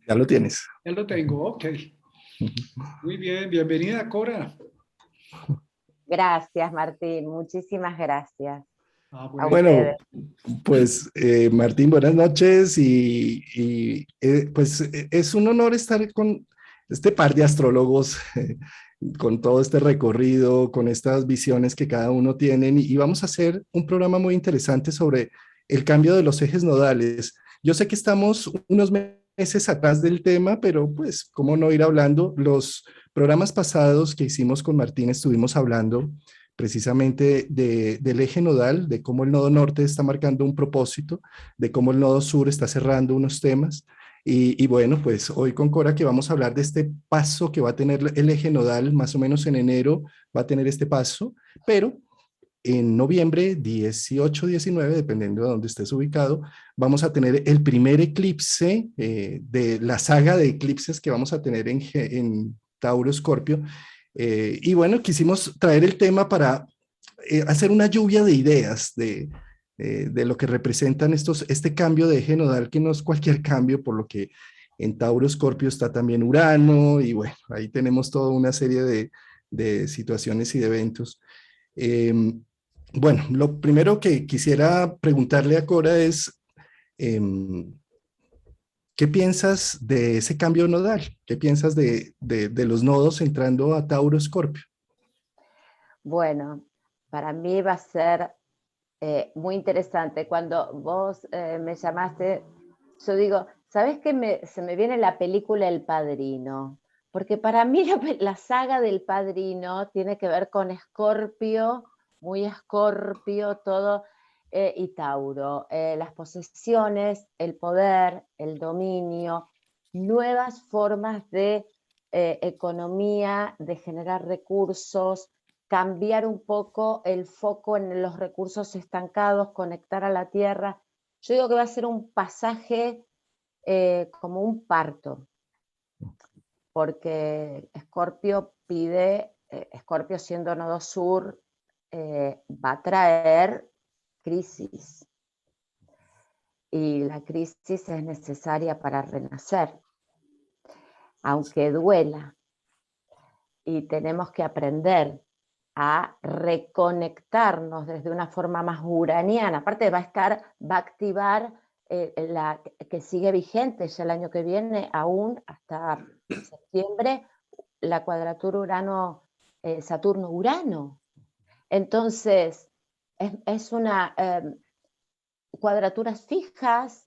Ya lo tienes. Ya lo tengo, ok. Muy bien, bienvenida, Cora. Gracias, Martín. Muchísimas gracias a Bueno, ustedes. Bueno, pues Martín, buenas noches pues es un honor estar con este par de astrólogos, con todo este recorrido, con estas visiones que cada uno tiene y vamos a hacer un programa muy interesante sobre el cambio de los ejes nodales. Yo sé que estamos unos meses atrás del tema, pero pues, ¿cómo no ir hablando? Los programas pasados que hicimos con Martín estuvimos hablando precisamente del eje nodal, de cómo el nodo norte está marcando un propósito, de cómo el nodo sur está cerrando unos temas. Y bueno, pues hoy con Cora que vamos a hablar de este paso que va a tener el eje nodal, más o menos en enero va a tener este paso, pero en noviembre 18, 19, dependiendo de dónde estés ubicado, vamos a tener el primer eclipse de la saga de eclipses que vamos a tener en Tauro Escorpio. Y bueno, quisimos traer el tema para hacer una lluvia de ideas de lo que representan este cambio de eje nodal, que no es cualquier cambio, por lo que en Tauro Escorpio está también Urano, y bueno, ahí tenemos toda una serie de situaciones y de eventos. Eh, bueno, lo primero que quisiera preguntarle a Cora es, ¿qué piensas de ese cambio nodal? ¿Qué piensas de los nodos entrando a Tauro Escorpio? Bueno, para mí va a ser muy interesante. Cuando vos me llamaste, yo digo, ¿sabes qué? Se me viene la película El Padrino, porque para mí la saga del Padrino tiene que ver con Escorpio, muy Escorpio, todo, y Tauro. Las posesiones, el poder, el dominio, nuevas formas de economía, de generar recursos, cambiar un poco el foco en los recursos estancados, conectar a la tierra. Yo digo que va a ser un pasaje como un parto, porque Escorpio pide, Escorpio siendo nodo sur, va a traer crisis. Y la crisis es necesaria para renacer, aunque duela. Y tenemos que aprender a reconectarnos desde una forma más uraniana. Aparte va a activar la que sigue vigente ya el año que viene, aún hasta septiembre, la cuadratura Saturno-Urano. Entonces, es una cuadraturas fijas,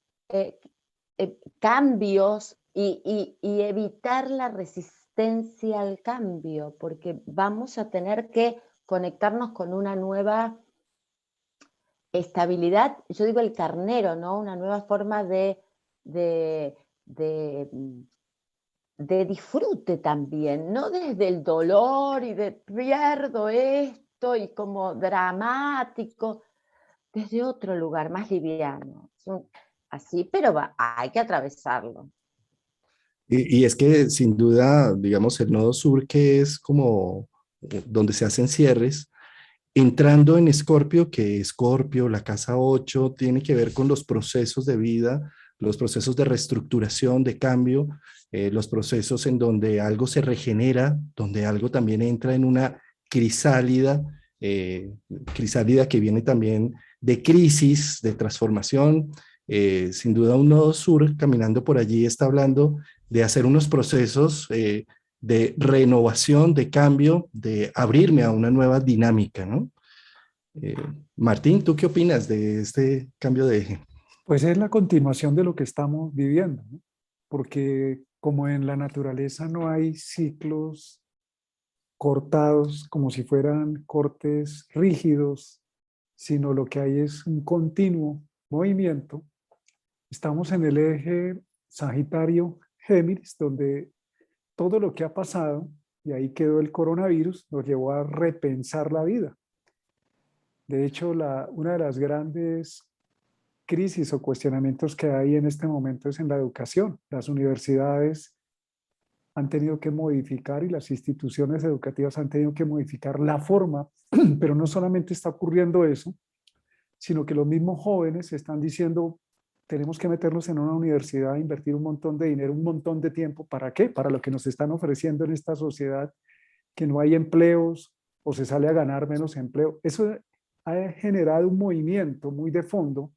cambios y evitar la resistencia al cambio, porque vamos a tener que conectarnos con una nueva estabilidad, yo digo el carnero, ¿no? Una nueva forma de, de, de disfrute también, no desde el dolor y de pierdo esto y como dramático, desde otro lugar más liviano. Así, pero hay que atravesarlo. Y es que sin duda, digamos, el nodo sur, que es como donde se hacen cierres, entrando en Escorpio, que Escorpio, la casa 8 tiene que ver con los procesos de vida, los procesos de reestructuración, de cambio, los procesos en donde algo se regenera, donde algo también entra en una crisálida, crisálida que viene también de crisis, de transformación. Sin duda un nodo sur caminando por allí está hablando de hacer unos procesos de renovación, de cambio, de abrirme a una nueva dinámica, ¿no? Eh, Martín, ¿tú qué opinas de este cambio de eje? Pues es la continuación de lo que estamos viviendo, ¿no? Porque como en la naturaleza no hay ciclos cortados como si fueran cortes rígidos, sino lo que hay es un continuo movimiento. Estamos en el eje Sagitario-Géminis, donde todo lo que ha pasado, y ahí quedó el coronavirus, nos llevó a repensar la vida. De hecho, una de las grandes crisis o cuestionamientos que hay en este momento es en la educación. Las universidades han tenido que modificar y las instituciones educativas han tenido que modificar la forma, pero no solamente está ocurriendo eso, sino que los mismos jóvenes están diciendo, tenemos que meternos en una universidad, invertir un montón de dinero, un montón de tiempo. ¿Para qué? Para lo que nos están ofreciendo en esta sociedad, que no hay empleos o se sale a ganar menos empleo. Eso ha generado un movimiento muy de fondo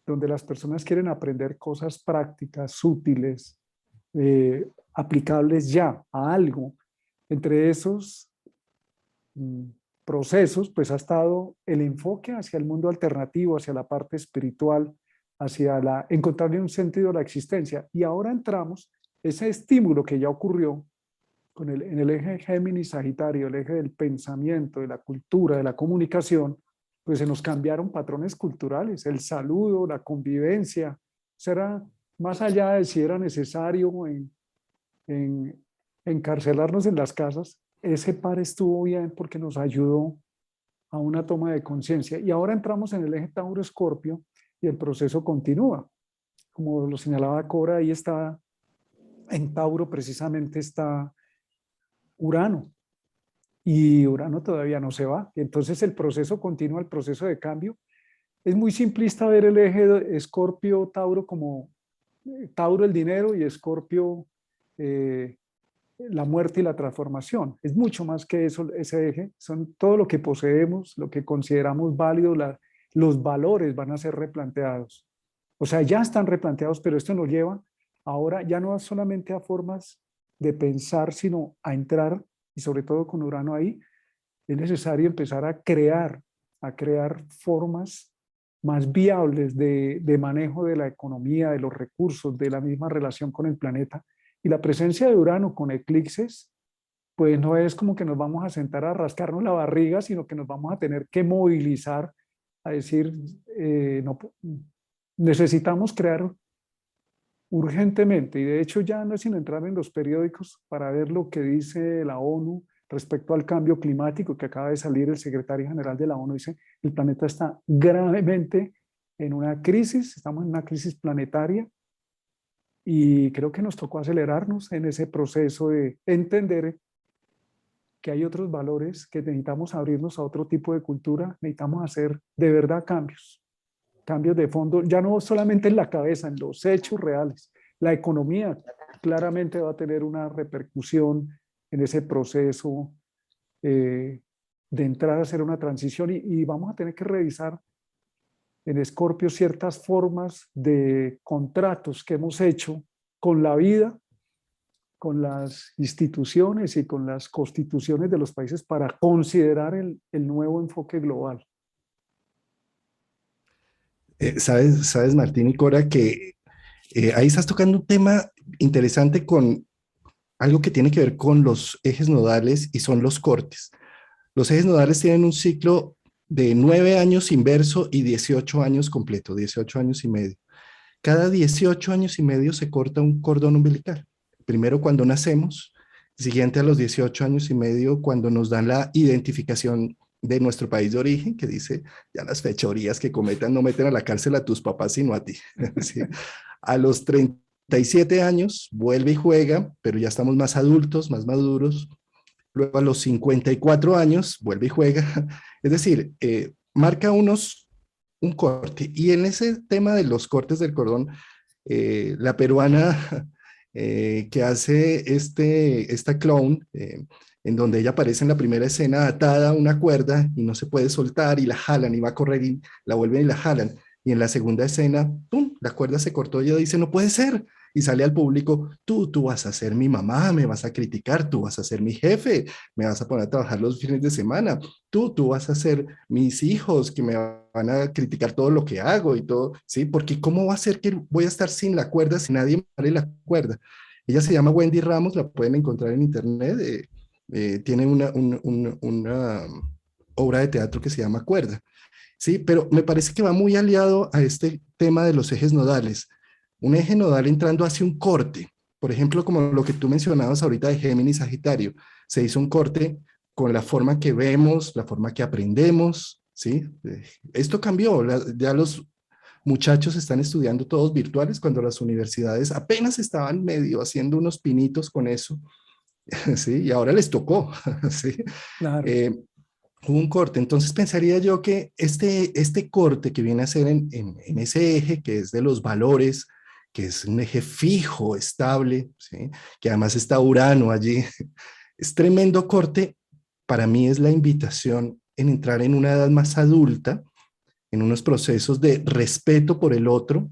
donde las personas quieren aprender cosas prácticas, útiles, aplicables ya a algo. Entre esos procesos, pues ha estado el enfoque hacia el mundo alternativo, hacia la parte espiritual, hacia encontrarle un sentido a la existencia. Y ahora entramos, ese estímulo que ya ocurrió en el eje Géminis-Sagitario, el eje del pensamiento, de la cultura, de la comunicación, pues se nos cambiaron patrones culturales, el saludo, la convivencia. Será más allá de si era necesario encarcelarnos en las casas, ese par estuvo bien porque nos ayudó a una toma de conciencia. Y ahora entramos en el eje Tauro-Escorpio y el proceso continúa. Como lo señalaba Cora, ahí está, en Tauro precisamente está Urano. Y Urano todavía no se va. Entonces el proceso continúa, el proceso de cambio. Es muy simplista ver el eje de Escorpio-Tauro como Tauro el dinero y Escorpio la muerte y la transformación. Es mucho más que eso, ese eje. Son todo lo que poseemos, lo que consideramos válido, los valores van a ser replanteados. O sea, ya están replanteados, pero esto nos lleva ahora ya no solamente a formas de pensar, sino a entrar, y sobre todo con Urano ahí, es necesario empezar a crear formas más viables de manejo de la economía, de los recursos, de la misma relación con el planeta. Y la presencia de Urano con eclipses, pues no es como que nos vamos a sentar a rascarnos la barriga, sino que nos vamos a tener que movilizar, a decir, no, necesitamos crear urgentemente, y de hecho ya no es sino entrar en los periódicos para ver lo que dice la ONU respecto al cambio climático, que acaba de salir el secretario general de la ONU, dice, el planeta está gravemente en una crisis, estamos en una crisis planetaria, y creo que nos tocó acelerarnos en ese proceso de entender que hay otros valores, que necesitamos abrirnos a otro tipo de cultura, necesitamos hacer de verdad cambios de fondo, ya no solamente en la cabeza, en los hechos reales. La economía claramente va a tener una repercusión en ese proceso de entrar a hacer una transición y vamos a tener que revisar en Escorpio ciertas formas de contratos que hemos hecho con la vida, con las instituciones y con las constituciones de los países para considerar el nuevo enfoque global. Sabes, Martín y Cora, que ahí estás tocando un tema interesante con algo que tiene que ver con los ejes nodales y son los cortes. Los ejes nodales tienen un ciclo de 9 años inverso y 18 años completo, 18 años y medio. Cada 18 años y medio se corta un cordón umbilical. Primero cuando nacemos, siguiente a los 18 años y medio cuando nos dan la identificación de nuestro país de origen, que dice, ya las fechorías que cometan no meten a la cárcel a tus papás, sino a ti. ¿Sí? A los 37 años vuelve y juega, pero ya estamos más adultos, más maduros. Luego a los 54 años vuelve y juega. Es decir, marca un corte. Y en ese tema de los cortes del cordón, la peruana que hace esta clown, en donde ella aparece en la primera escena atada a una cuerda y no se puede soltar y la jalan y va a correr y la vuelven y la jalan. Y en la segunda escena, ¡pum!, la cuerda se cortó y ella dice, no puede ser. Y sale al público, tú vas a ser mi mamá, me vas a criticar, tú vas a ser mi jefe, me vas a poner a trabajar los fines de semana, tú vas a ser mis hijos que me van a criticar todo lo que hago y todo, ¿sí? Porque ¿cómo va a ser que voy a estar sin la cuerda si nadie me vale la cuerda? Ella se llama Wendy Ramos, la pueden encontrar en internet, tiene una obra de teatro que se llama Cuerda, ¿sí? Pero me parece que va muy aliado a este tema de los ejes nodales. Un eje nodal entrando hacia un corte, por ejemplo, como lo que tú mencionabas ahorita de Géminis Sagitario, se hizo un corte con la forma que vemos, la forma que aprendemos, ¿sí? Esto cambió, ya los muchachos están estudiando todos virtuales cuando las universidades apenas estaban medio haciendo unos pinitos con eso, ¿sí? Y ahora les tocó, ¿sí? Claro. Hubo un corte, entonces pensaría yo que este corte que viene a ser en ese eje que es de los valores, que es un eje fijo, estable, ¿sí? Que además está Urano allí, es tremendo corte, para mí es la invitación en entrar en una edad más adulta, en unos procesos de respeto por el otro.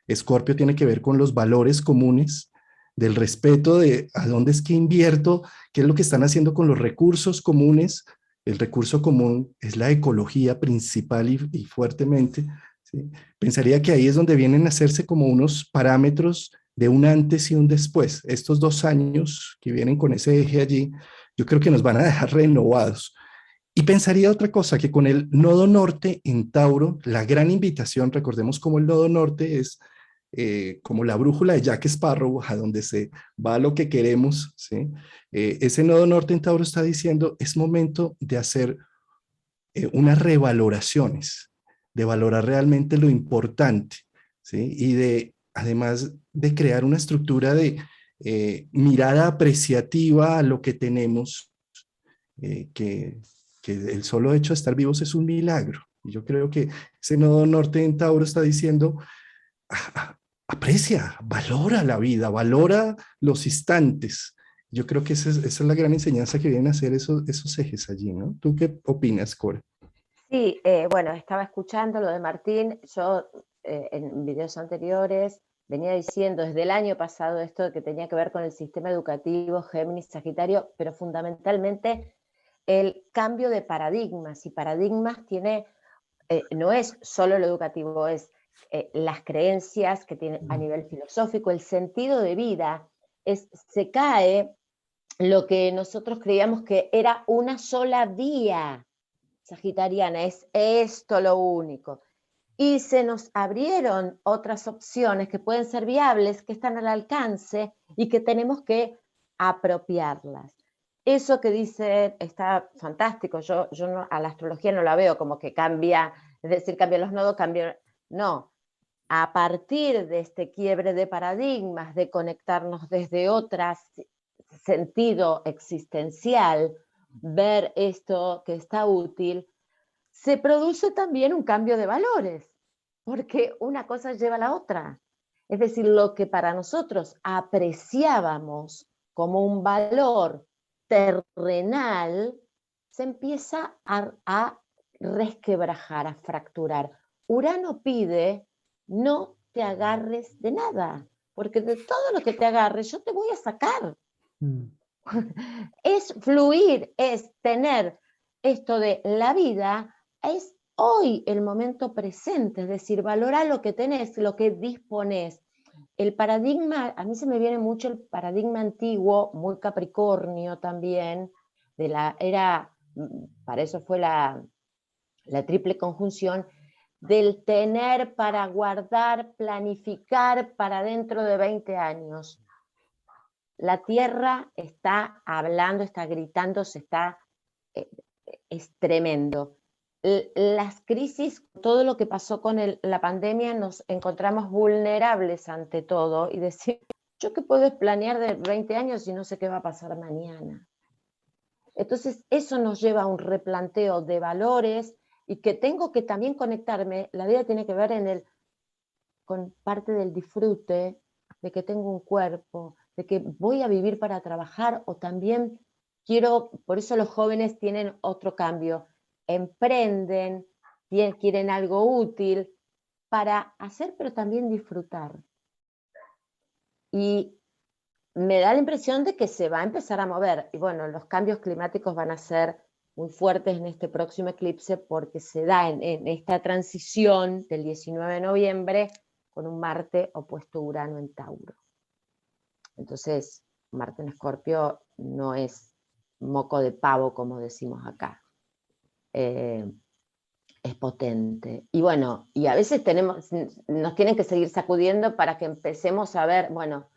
Escorpio tiene que ver con los valores comunes, del respeto de a dónde es que invierto, qué es lo que están haciendo con los recursos comunes. El recurso común es la ecología principal y fuertemente. ¿Sí? Pensaría que ahí es donde vienen a hacerse como unos parámetros de un antes y un después. Estos 2 años que vienen con ese eje allí, yo creo que nos van a dejar renovados. Y pensaría otra cosa, que con el nodo norte en Tauro, la gran invitación, recordemos cómo el nodo norte es como la brújula de Jack Sparrow, a donde se va lo que queremos, ¿sí? Ese nodo norte en Tauro está diciendo, es momento de hacer unas revaloraciones, de valorar realmente lo importante, ¿sí? Y de, además de crear una estructura de mirada apreciativa a lo que tenemos, eh, que, que el solo hecho de estar vivos es un milagro. Y yo creo que ese nodo norte en Tauro está diciendo, aprecia, valora la vida, valora los instantes. Yo creo que esa es la gran enseñanza que vienen a hacer esos ejes allí, ¿no? ¿Tú qué opinas, Cora? Sí, bueno, estaba escuchando lo de Martín. Yo en videos anteriores venía diciendo desde el año pasado esto de que tenía que ver con el sistema educativo Géminis Sagitario, pero fundamentalmente el cambio de paradigmas. Y paradigmas tiene, no es solo lo educativo, es las creencias que tiene a nivel filosófico, el sentido de vida. Se cae lo que nosotros creíamos que era una sola vía sagitariana, es esto lo único. Y se nos abrieron otras opciones que pueden ser viables, que están al alcance y que tenemos que apropiarlas. Eso que dice está fantástico. Yo no, a la astrología no la veo como que cambia, es decir, cambian los nodos, cambian. No, a partir de este quiebre de paradigmas, de conectarnos desde otro sentido existencial, ver esto que está útil, se produce también un cambio de valores, porque una cosa lleva a la otra. Es decir, lo que para nosotros apreciábamos como un valor terrenal, se empieza a resquebrajar, a fracturar. Urano pide, no te agarres de nada, porque de todo lo que te agarres yo te voy a sacar. Es fluir, es tener esto de la vida, es hoy el momento presente, es decir, valorar lo que tenés, lo que disponés. El paradigma, a mí se me viene mucho el paradigma antiguo, muy Capricornio también, de la era, para eso fue la triple conjunción, del tener para guardar, planificar para dentro de 20 años. La Tierra está hablando, está gritando, es tremendo. Las crisis, todo lo que pasó con la pandemia, nos encontramos vulnerables ante todo y decir, ¿yo qué puedo planear de 20 años si no sé qué va a pasar mañana? Entonces, eso nos lleva a un replanteo de valores y que tengo que también conectarme. La vida tiene que ver con parte del disfrute, de que tengo un cuerpo, de que voy a vivir para trabajar o también quiero, por eso los jóvenes tienen otro cambio, emprenden, quieren algo útil para hacer, pero también disfrutar. Y me da la impresión de que se va a empezar a mover. Y bueno, los cambios climáticos van a ser muy fuertes en este próximo eclipse porque se da en esta transición del 19 de noviembre con un Marte opuesto a Urano en Tauro. Entonces, Marte en Escorpio no es moco de pavo, como decimos acá. Es potente. Y bueno, y a veces nos tienen que seguir sacudiendo para que empecemos a ver, bueno,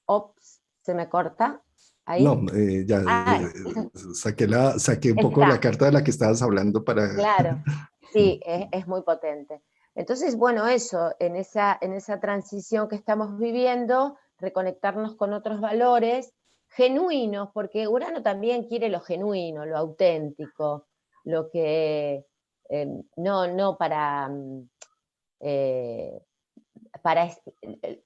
ops, se me corta ahí. No, ya saqué un poco la carta de la que estabas hablando para... Claro, sí, es muy potente. Entonces, bueno, eso, en esa transición que estamos viviendo, reconectarnos con otros valores genuinos, porque Urano también quiere lo genuino, lo auténtico, lo que, no para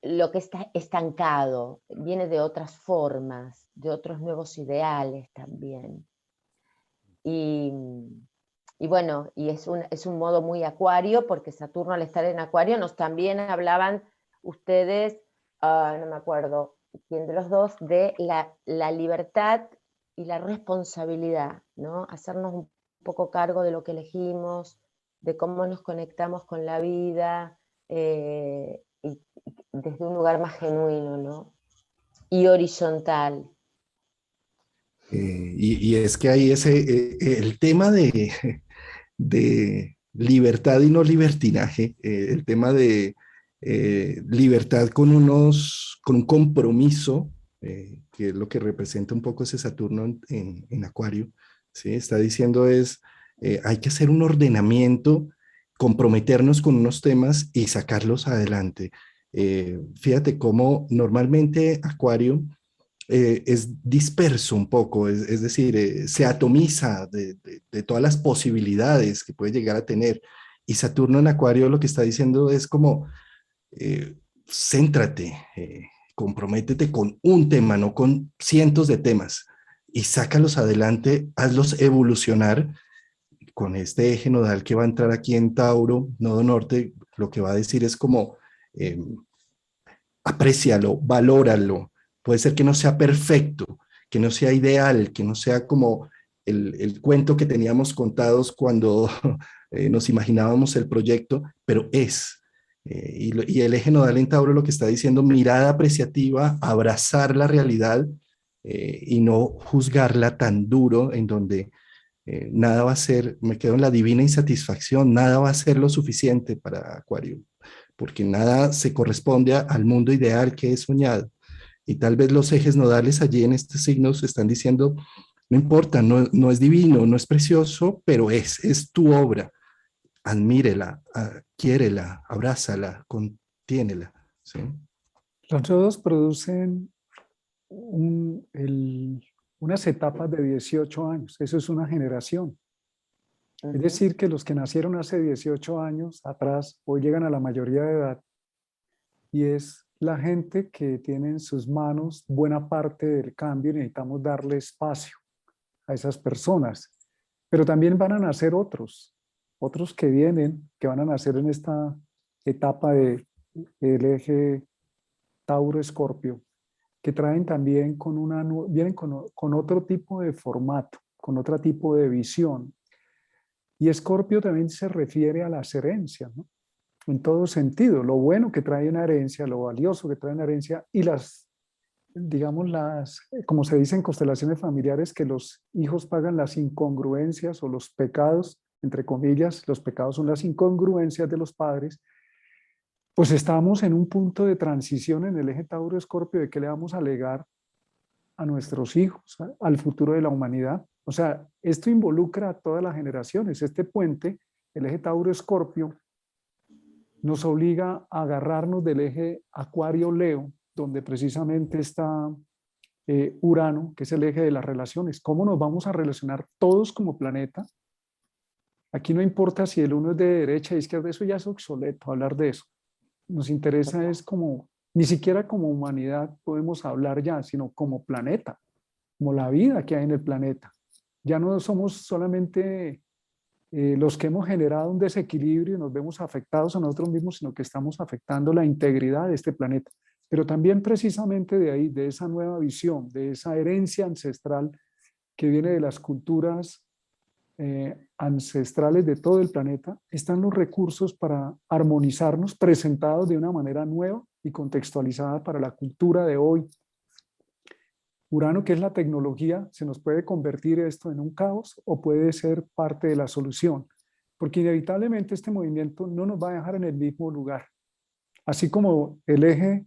lo que está estancado, viene de otras formas, de otros nuevos ideales también. Y, y bueno, y es un modo muy acuario, porque Saturno al estar en acuario nos también hablaban ustedes, no me acuerdo quién de los dos, de la libertad y la responsabilidad, ¿no? Hacernos un poco cargo de lo que elegimos, de cómo nos conectamos con la vida, y desde un lugar más genuino, ¿no? Y horizontal. Y es que ahí el tema de libertad y no libertinaje, el tema de libertad con un compromiso, que es lo que representa un poco ese Saturno en Acuario, ¿sí? Está diciendo hay que hacer un ordenamiento, comprometernos con unos temas y sacarlos adelante. Fíjate cómo normalmente Acuario es disperso un poco, es decir, se atomiza de todas las posibilidades que puede llegar a tener. Y Saturno en Acuario lo que está diciendo es como, céntrate, comprométete con un tema, no con cientos de temas, y sácalos adelante, hazlos evolucionar con este eje nodal que va a entrar aquí en Tauro, nodo norte. Lo que va a decir es como, eh, aprécialo, valóralo. Puede ser que no sea perfecto, que no sea ideal, que no sea como el cuento que teníamos contados cuando nos imaginábamos el proyecto, pero es. Y el eje nodal en Tauro lo que está diciendo, mirada apreciativa, abrazar la realidad, y no juzgarla tan duro, en donde nada va a ser, me quedo en la divina insatisfacción, nada va a ser lo suficiente para Acuario, porque nada se corresponde al mundo ideal que he soñado. Y tal vez los ejes nodales allí en este signo se están diciendo, no importa, no es divino, no es precioso, pero es tu obra. Admírela, quiérela, abrázala, contiénela. ¿Sí? Los nodos producen unas etapas de 18 años. Eso es una generación. Es decir, que los que nacieron hace 18 años atrás hoy llegan a la mayoría de edad, y es la gente que tiene en sus manos buena parte del cambio, y necesitamos darle espacio a esas personas. Pero también van a nacer otros que vienen, que van a nacer en esta etapa del eje Tauro-Escorpio, que traen también vienen con otro tipo de formato, con otro tipo de visión. Y Escorpio también se refiere a las herencias, ¿no? En todo sentido, lo bueno que trae una herencia, lo valioso que trae una herencia, y digamos, como se dice en constelaciones familiares, que los hijos pagan las incongruencias o los pecados, entre comillas, los pecados son las incongruencias de los padres. Pues estamos en un punto de transición en el eje Tauro-Escorpio de qué le vamos a legar a nuestros hijos, al futuro de la humanidad. O sea, esto involucra a todas las generaciones. Este puente, el eje Tauro-Escorpio, nos obliga a agarrarnos del eje Acuario-Leo, donde precisamente está Urano, que es el eje de las relaciones. ¿Cómo nos vamos a relacionar todos como planeta? Aquí no importa si el uno es de derecha y izquierda, eso ya es obsoleto hablar de eso. Nos interesa es como, ni siquiera como humanidad podemos hablar ya, sino como planeta, como la vida que hay en el planeta. Ya no somos solamente los que hemos generado un desequilibrio y nos vemos afectados a nosotros mismos, sino que estamos afectando la integridad de este planeta. Pero también precisamente de ahí, de esa nueva visión, de esa herencia ancestral que viene de las culturas ancestrales de todo el planeta, están los recursos para armonizarnos, presentados de una manera nueva y contextualizada para la cultura de hoy. Urano, que es la tecnología, se nos puede convertir esto en un caos o puede ser parte de la solución, porque inevitablemente este movimiento no nos va a dejar en el mismo lugar. Así como el eje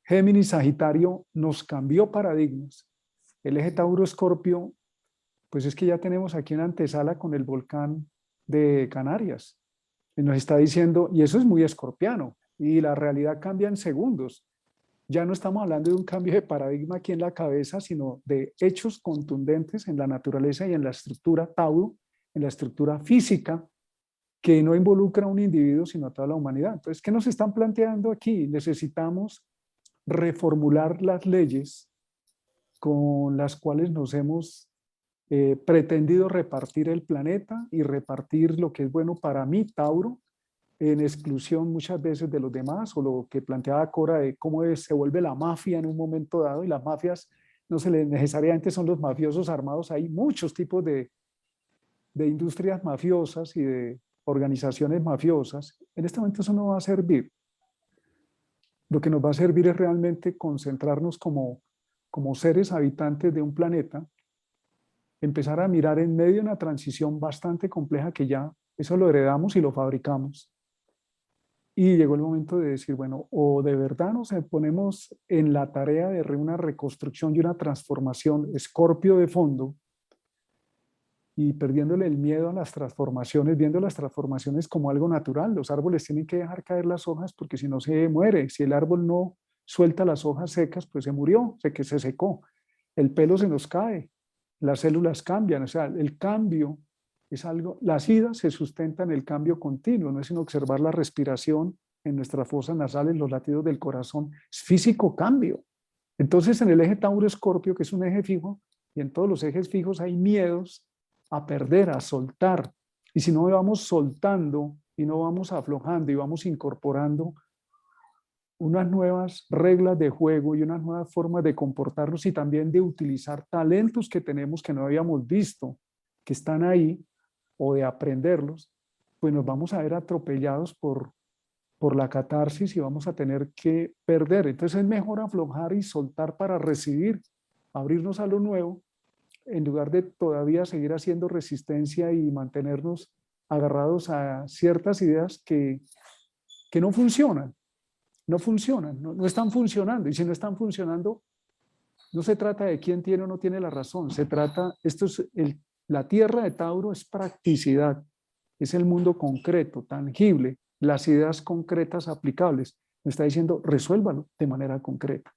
Géminis-Sagitario nos cambió paradigmas, el eje Tauro-Escorpio, pues es que ya tenemos aquí una antesala con el volcán de Canarias. Y nos está diciendo, y eso es muy escorpiano, y la realidad cambia en segundos. ya no estamos hablando de un cambio de paradigma aquí en la cabeza, sino de hechos contundentes en la naturaleza y en la estructura Tauro, en la estructura física, que no involucra a un individuo, sino a toda la humanidad. Entonces, ¿qué nos están planteando aquí? Necesitamos reformular las leyes con las cuales nos hemos pretendido repartir el planeta y repartir lo que es bueno para mí, Tauro, en exclusión muchas veces de los demás, o lo que planteaba Cora de cómo se vuelve la mafia en un momento dado, y las mafias no necesariamente son los mafiosos armados, hay muchos tipos de industrias mafiosas y de organizaciones mafiosas. En este momento eso no va a servir. Lo que nos va a servir es realmente concentrarnos como seres habitantes de un planeta, empezar a mirar en medio de una transición bastante compleja que ya eso lo heredamos y lo fabricamos. Y llegó el momento de decir, bueno, o de verdad nos ponemos en la tarea de una reconstrucción y una transformación, Escorpio de fondo, y perdiéndole el miedo a las transformaciones, viendo las transformaciones como algo natural. Los árboles tienen que dejar caer las hojas porque si no se muere. Si el árbol no suelta las hojas secas, pues se murió, se secó. El pelo se nos cae, las células cambian, o sea, el cambio es algo, las idas se sustentan en el cambio continuo, no es sino observar la respiración en nuestras fosas nasales, los latidos del corazón, es físico cambio. Entonces en el eje Tauro-Escorpio, que es un eje fijo, y en todos los ejes fijos hay miedos a perder, a soltar, y si no vamos soltando y no vamos aflojando y vamos incorporando unas nuevas reglas de juego y unas nuevas formas de comportarnos y también de utilizar talentos que tenemos que no habíamos visto, que están ahí, o de aprenderlos, pues nos vamos a ver atropellados por la catarsis y vamos a tener que perder. Entonces es mejor aflojar y soltar para recibir, abrirnos a lo nuevo, en lugar de todavía seguir haciendo resistencia y mantenernos agarrados a ciertas ideas que no funcionan. No funcionan, no están funcionando. Y si no están funcionando, no se trata de quién tiene o no tiene la razón. Se trata, la tierra de Tauro es practicidad, es el mundo concreto, tangible, las ideas concretas aplicables. Me está diciendo, resuélvalo de manera concreta.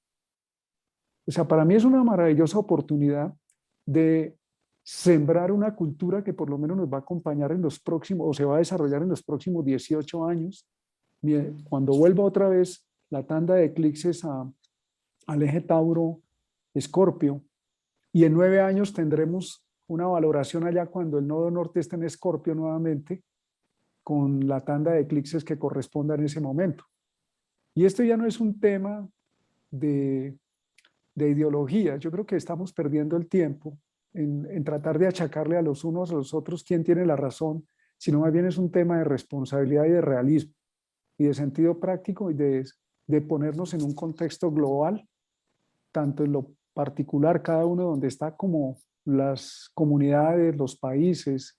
O sea, para mí es una maravillosa oportunidad de sembrar una cultura que por lo menos nos va a acompañar en los próximos, o se va a desarrollar en los próximos 18 años. Cuando vuelva otra vez la tanda de eclipses al eje Tauro-Escorpio, y en 9 años tendremos una valoración allá cuando el nodo norte esté en Escorpio nuevamente, con la tanda de eclipses que corresponda en ese momento. Y esto ya no es un tema de ideología. Yo creo que estamos perdiendo el tiempo en tratar de achacarle a los unos a los otros quién tiene la razón, sino más bien es un tema de responsabilidad y de realismo y de sentido práctico y de ponernos en un contexto global, tanto en lo particular, cada uno donde está, como las comunidades, los países,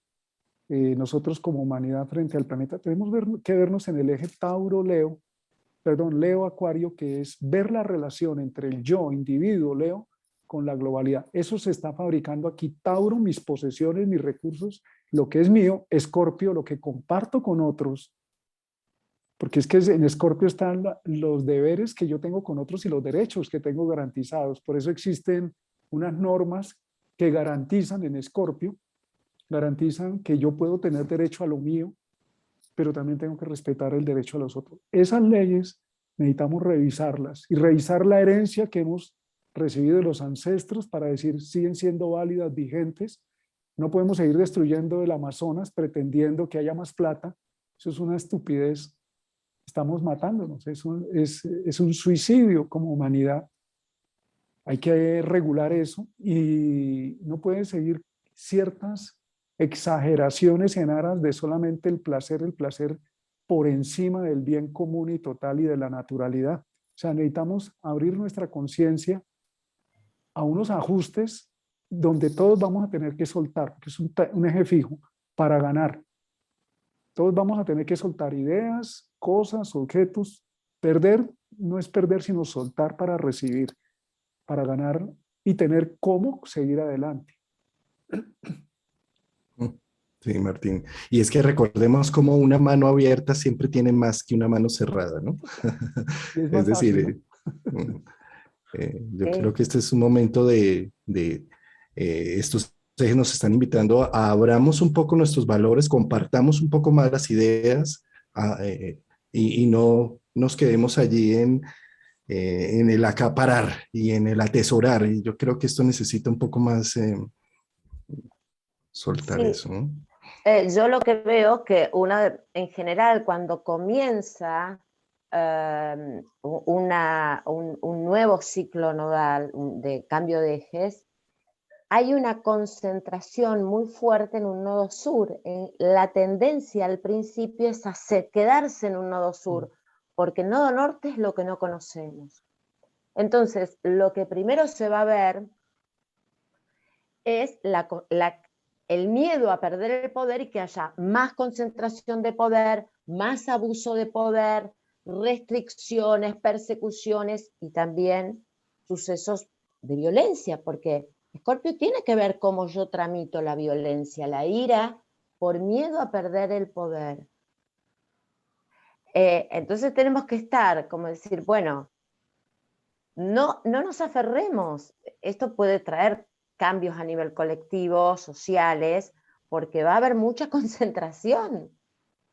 nosotros como humanidad frente al planeta. Tenemos que vernos en el eje Leo-Acuario, que es ver la relación entre el yo, individuo, Leo, con la globalidad. Eso se está fabricando aquí. Tauro, mis posesiones, mis recursos, lo que es mío. Escorpio, lo que comparto con otros. Porque es que en Escorpio están los deberes que yo tengo con otros y los derechos que tengo garantizados. Por eso existen unas normas que garantizan en Escorpio, garantizan que yo puedo tener derecho a lo mío, pero también tengo que respetar el derecho a los otros. Esas leyes necesitamos revisarlas y revisar la herencia que hemos recibido de los ancestros para decir siguen siendo válidas, vigentes. No podemos seguir destruyendo el Amazonas pretendiendo que haya más plata. Eso es una estupidez. Estamos matándonos. Es un suicidio como humanidad. Hay que regular eso y no pueden seguir ciertas exageraciones en aras de solamente el placer por encima del bien común y total y de la naturalidad. O sea, necesitamos abrir nuestra conciencia a unos ajustes donde todos vamos a tener que soltar, porque es un eje fijo para ganar. Todos vamos a tener que soltar ideas, cosas, objetos. Perder no es perder, sino soltar para recibir, para ganar y tener cómo seguir adelante. Sí, Martín. Y es que recordemos cómo una mano abierta siempre tiene más que una mano cerrada, ¿no? Y es Es más fácil, decir, ¿no? Yo Sí. creo que este es un momento estos ejes nos están invitando a abramos un poco nuestros valores, compartamos un poco más las ideas y no nos quedemos allí en el acaparar y en el atesorar. Y yo creo que esto necesita un poco más soltar Sí, eso, ¿no? yo lo que veo que en general cuando comienza un nuevo ciclo nodal de cambio de ejes, hay una concentración muy fuerte en un nodo sur. La tendencia al principio es quedarse en un nodo sur, porque el nodo norte es lo que no conocemos. Entonces, lo que primero se va a ver es el miedo a perder el poder y que haya más concentración de poder, más abuso de poder, restricciones, persecuciones y también sucesos de violencia, porque Escorpio tiene que ver cómo yo tramito la violencia, la ira, por miedo a perder el poder. Entonces tenemos que estar, como decir, bueno, no nos aferremos. Esto puede traer cambios a nivel colectivo, sociales, porque va a haber mucha concentración.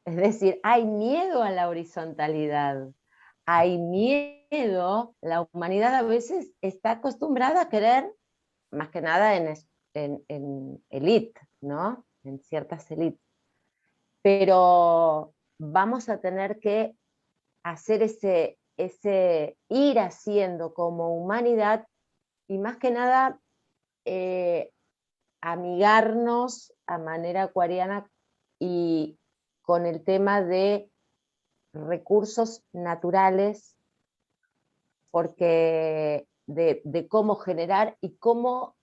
Es decir, hay miedo a la horizontalidad, hay miedo, la humanidad a veces está acostumbrada a querer, más que nada en élite, ¿no? En ciertas élites. Pero vamos a tener que hacer ese ir haciendo como humanidad y más que nada amigarnos a manera acuariana y con el tema de recursos naturales, porque de cómo generar y cómo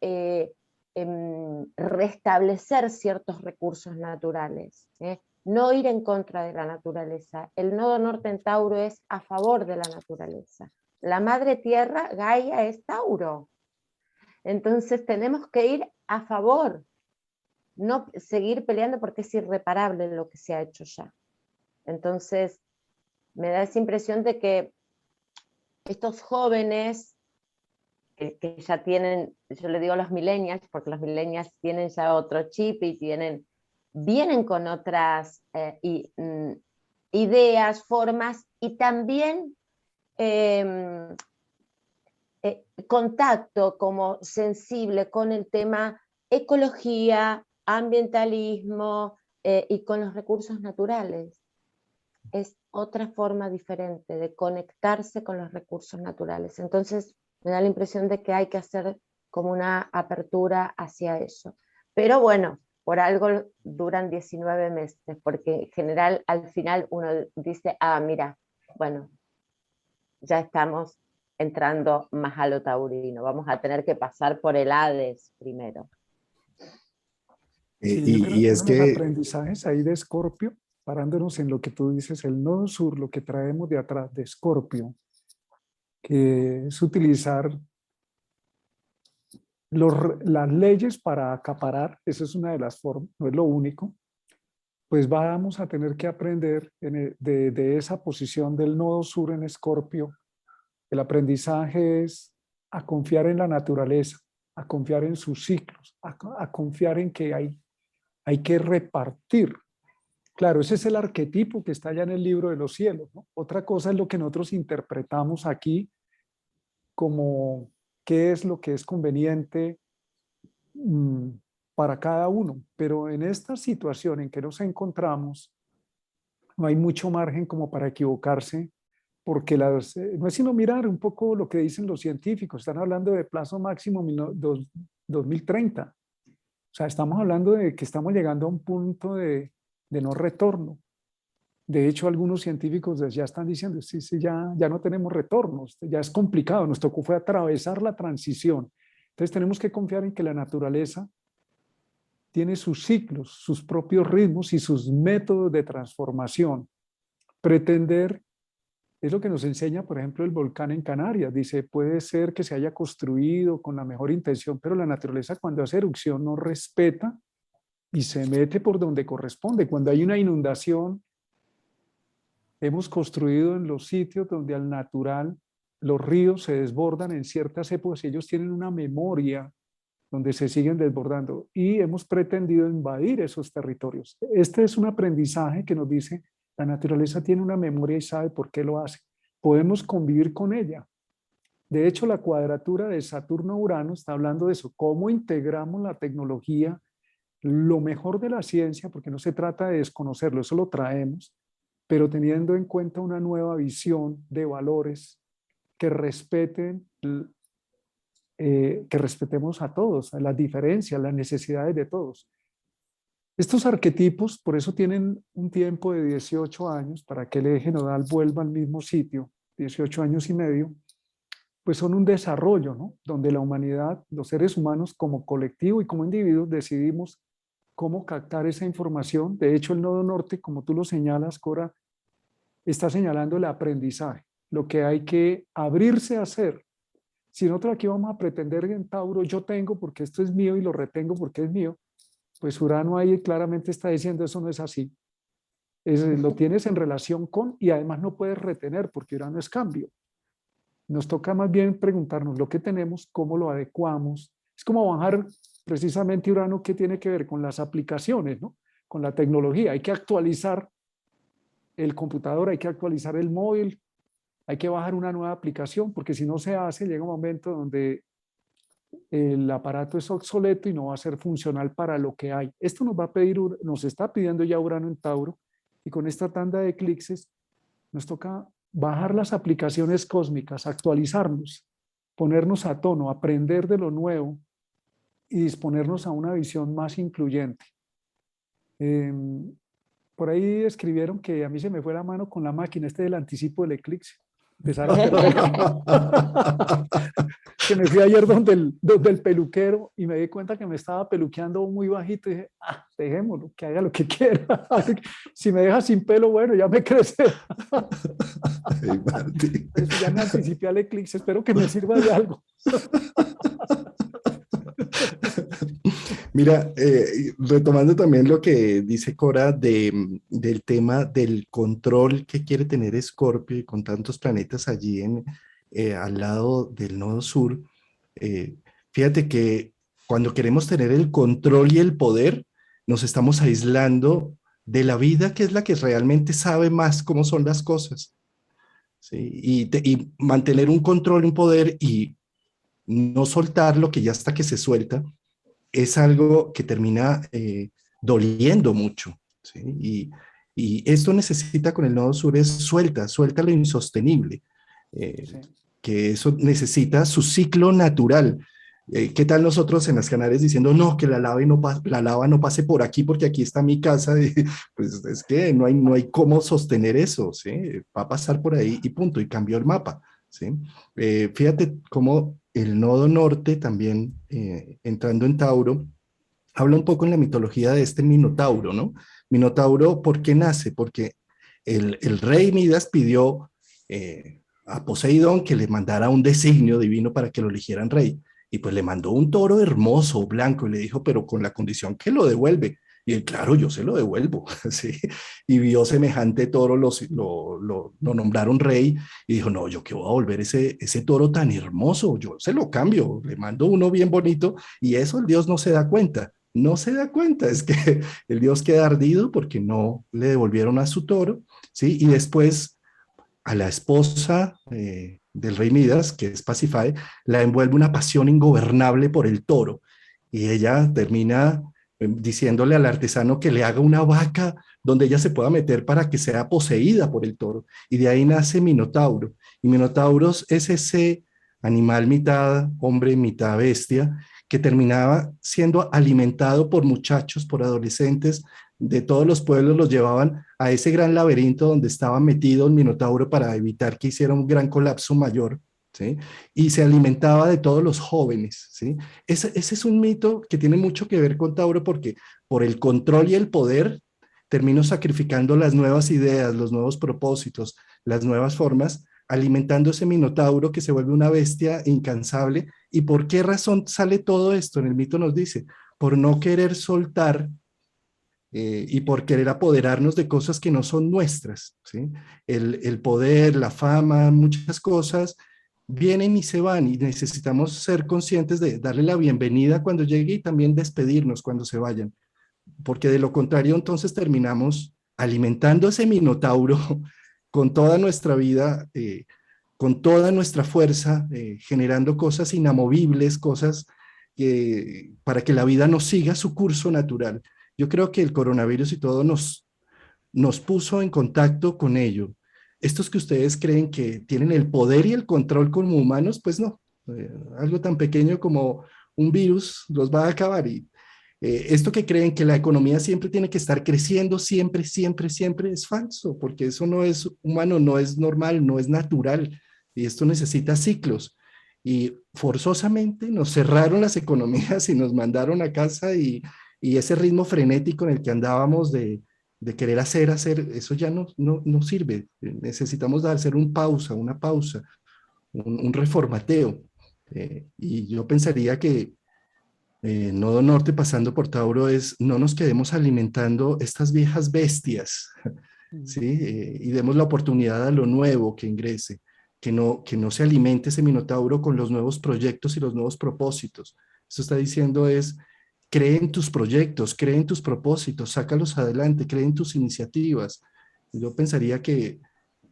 restablecer ciertos recursos naturales. No ir en contra de la naturaleza. El nodo norte en Tauro es a favor de la naturaleza. La madre tierra, Gaia, es Tauro. Entonces tenemos que ir a favor, no seguir peleando porque es irreparable lo que se ha hecho ya. Entonces me da esa impresión de que estos jóvenes que ya tienen, yo le digo a los millennials, porque los millennials tienen ya otro chip y vienen con otras ideas, formas y también contacto como sensible con el tema ecología, ambientalismo y con los recursos naturales. Es otra forma diferente de conectarse con los recursos naturales. Entonces, me da la impresión de que hay que hacer como una apertura hacia eso. Pero bueno, por algo duran 19 meses, porque en general al final uno dice, mira, bueno, ya estamos entrando más a lo taurino, vamos a tener que pasar por el Hades primero. Sí, yo creo Y que es uno de los que aprendizajes ahí de Escorpio, parándonos en lo que tú dices, el nodo sur, lo que traemos de atrás de Escorpio, que es utilizar las leyes para acaparar, esa es una de las formas, no es lo único, pues vamos a tener que aprender de esa posición del nodo sur en Escorpio. El aprendizaje es a confiar en la naturaleza, a confiar en sus ciclos, a confiar en que hay que repartir. Claro, ese es el arquetipo que está allá en el libro de los cielos, ¿no? Otra cosa es lo que nosotros interpretamos aquí como qué es lo que es conveniente para cada uno. Pero en esta situación en que nos encontramos, no hay mucho margen como para equivocarse, porque no es sino mirar un poco lo que dicen los científicos. Están hablando de plazo máximo 2030. O sea, estamos hablando de que estamos llegando a un punto de no retorno. De hecho, algunos científicos ya están diciendo, sí, ya no tenemos retorno, ya es complicado, nos tocó fue atravesar la transición. Entonces tenemos que confiar en que la naturaleza tiene sus ciclos, sus propios ritmos y sus métodos de transformación. Pretender, es lo que nos enseña, por ejemplo, el volcán en Canarias. Dice, puede ser que se haya construido con la mejor intención, pero la naturaleza cuando hace erupción no respeta y se mete por donde corresponde. Cuando hay una inundación, hemos construido en los sitios donde al natural los ríos se desbordan en ciertas épocas y ellos tienen una memoria donde se siguen desbordando y hemos pretendido invadir esos territorios. Este es un aprendizaje que nos dice, la naturaleza tiene una memoria y sabe por qué lo hace. Podemos convivir con ella. De hecho, la cuadratura de Saturno-Urano está hablando de eso, cómo integramos la tecnología, lo mejor de la ciencia, porque no se trata de desconocerlo, eso lo traemos, pero teniendo en cuenta una nueva visión de valores que respeten, que respetemos a todos, a las diferencias, las necesidades de todos. Estos arquetipos, por eso tienen un tiempo de 18 años, para que el eje nodal vuelva al mismo sitio, 18 años y medio, pues son un desarrollo, ¿no? Donde la humanidad, los seres humanos como colectivo y como individuos decidimos cómo captar esa información. De hecho, el nodo norte, como tú lo señalas, Cora, está señalando el aprendizaje, lo que hay que abrirse a hacer. Si nosotros aquí vamos a pretender que en Tauro yo tengo porque esto es mío y lo retengo porque es mío, pues Urano ahí claramente está diciendo eso no es así. Lo tienes en relación con y además no puedes retener porque Urano es cambio. Nos toca más bien preguntarnos lo que tenemos, cómo lo adecuamos. Es como bajar precisamente Urano, que tiene que ver con las aplicaciones, ¿no? Con la tecnología. Hay que actualizar el computador, hay que actualizar el móvil, hay que bajar una nueva aplicación, porque si no se hace, llega un momento donde el aparato es obsoleto y no va a ser funcional para lo que hay. Esto nos va a pedir, nos está pidiendo ya Urano en Tauro, y con esta tanda de eclipses nos toca bajar las aplicaciones cósmicas, actualizarnos, ponernos a tono, aprender de lo nuevo y disponernos a una visión más incluyente. Por ahí escribieron que a mí se me fue la mano con la máquina del anticipo del eclipse. Empezaron que me fui ayer donde el peluquero y me di cuenta que me estaba peluqueando muy bajito y dije, dejémoslo, que haga lo que quiera. Si me deja sin pelo, bueno, ya me crece. Eso ya me anticipé al eclipse, espero que me sirva de algo. Mira, retomando también lo que dice Cora del tema del control que quiere tener Escorpio y con tantos planetas allí al lado del nodo sur, eh, fíjate que cuando queremos tener el control y el poder, nos estamos aislando de la vida, que es la que realmente sabe más cómo son las cosas. ¿Sí? Y mantener un control, un poder y no soltar lo que ya hasta que se suelta, es algo que termina doliendo mucho. ¿Sí? Y esto necesita con el nodo sur es suelta lo insostenible, Sí. que eso necesita su ciclo natural. ¿Qué tal nosotros en las Canarias diciendo, no, que la lava no pase por aquí porque aquí está mi casa? Pues es que no hay cómo sostener eso, ¿sí? Va a pasar por ahí y punto, y cambió el mapa, ¿sí? Fíjate cómo el nodo norte también, entrando en Tauro, habla un poco en la mitología de este Minotauro, ¿no? Minotauro, ¿por qué nace? Porque el rey Midas pidió a Poseidón que le mandara un designio divino para que lo eligieran rey. Y pues le mandó un toro hermoso, blanco, y le dijo, pero con la condición que lo devuelve. Y él, claro, yo se lo devuelvo, ¿sí? Y vio semejante toro, lo nombraron rey, y dijo, no, yo qué voy a volver ese toro tan hermoso, yo se lo cambio, le mando uno bien bonito, y eso el dios no se da cuenta. No se da cuenta, es que el dios queda ardido porque no le devolvieron a su toro, ¿sí? Y después a la esposa del rey Midas, que es Pasífae, la envuelve una pasión ingobernable por el toro. Y ella termina diciéndole al artesano que le haga una vaca donde ella se pueda meter para que sea poseída por el toro. Y de ahí nace Minotauro. Y Minotauros es ese animal mitad hombre, mitad bestia, que terminaba siendo alimentado por muchachos, por adolescentes de todos los pueblos, los llevaban a ese gran laberinto donde estaba metido el Minotauro para evitar que hiciera un gran colapso mayor, ¿sí? Y se alimentaba de todos los jóvenes, ¿sí? Ese es un mito que tiene mucho que ver con Tauro porque por el control y el poder termino sacrificando las nuevas ideas, los nuevos propósitos, las nuevas formas, alimentando ese Minotauro que se vuelve una bestia incansable. ¿Y por qué razón sale todo esto? En el mito nos dice, por no querer soltar y por querer apoderarnos de cosas que no son nuestras, ¿sí? El poder, la fama, muchas cosas vienen y se van y necesitamos ser conscientes de darle la bienvenida cuando llegue y también despedirnos cuando se vayan, porque de lo contrario entonces terminamos alimentando ese minotauro con toda nuestra vida, con toda nuestra fuerza, generando cosas inamovibles, cosas para que la vida no siga su curso natural. Yo creo que el coronavirus y todo nos puso en contacto con ello. Estos que ustedes creen que tienen el poder y el control como humanos, pues no. Algo tan pequeño como un virus los va a acabar. Y esto que creen que la economía siempre tiene que estar creciendo, siempre, siempre, siempre, es falso, porque eso no es humano, no es normal, no es natural. Y esto necesita ciclos. Y forzosamente nos cerraron las economías y nos mandaron a casa y ese ritmo frenético en el que andábamos de querer hacer, eso ya no sirve. Necesitamos hacer una pausa, un reformateo. Y yo pensaría que Nodo Norte pasando por Tauro es no nos quedemos alimentando estas viejas bestias, ¿sí? Y demos la oportunidad a lo nuevo que ingrese, que no se alimente ese minotauro con los nuevos proyectos y los nuevos propósitos. Eso está diciendo es, cree en tus proyectos, cree en tus propósitos, sácalos adelante, cree en tus iniciativas. Yo pensaría que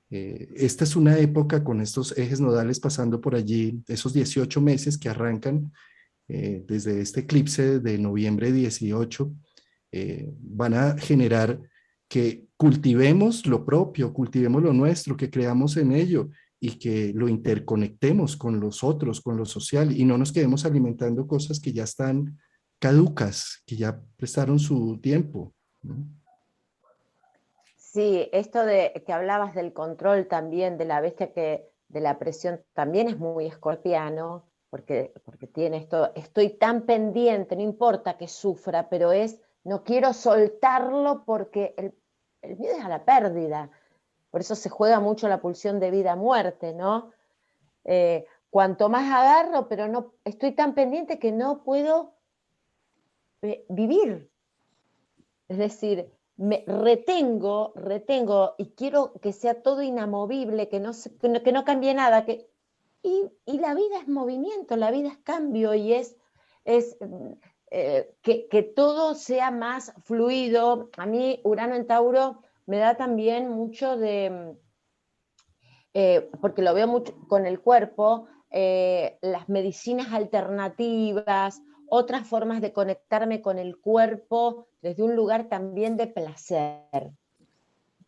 esta es una época con estos ejes nodales pasando por allí, esos 18 meses que arrancan desde este eclipse de noviembre 18, van a generar que cultivemos lo propio, cultivemos lo nuestro, que creamos en ello y que lo interconectemos con los otros, con lo social y no nos quedemos alimentando cosas que ya están caducas, que ya prestaron su tiempo, ¿no? Sí, esto de que hablabas del control también, de la bestia de la presión, también es muy escorpiano, porque tiene esto, estoy tan pendiente, no importa que sufra, pero no quiero soltarlo porque el miedo es a la pérdida. Por eso se juega mucho la pulsión de vida-muerte, ¿no? Cuanto más agarro, pero no estoy tan pendiente que no puedo vivir. Es decir, me retengo y quiero que sea todo inamovible, que no cambie nada. Y la vida es movimiento, la vida es cambio y que todo sea más fluido. A mí Urano en Tauro me da también mucho porque lo veo mucho con el cuerpo, las medicinas alternativas, otras formas de conectarme con el cuerpo desde un lugar también de placer,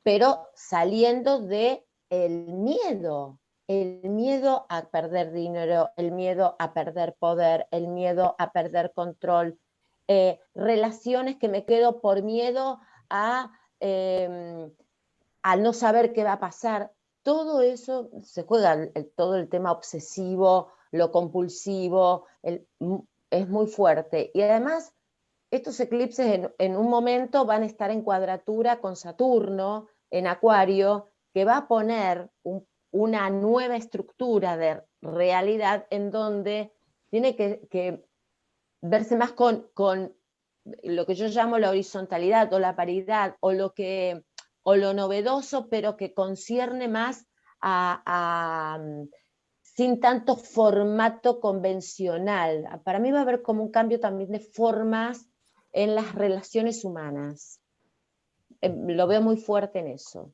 pero saliendo de el miedo a perder dinero, el miedo a perder poder, el miedo a perder control, relaciones que me quedo por miedo a no saber qué va a pasar. Todo eso se juega, todo el tema obsesivo, lo compulsivo, es muy fuerte. Y además, estos eclipses en un momento van a estar en cuadratura con Saturno en Acuario, que va a poner una nueva estructura de realidad en donde tiene que verse más con lo que yo llamo la horizontalidad o la paridad o lo novedoso, pero que concierne más sin tanto formato convencional. Para mí va a haber como un cambio también de formas en las relaciones humanas. Lo veo muy fuerte en eso,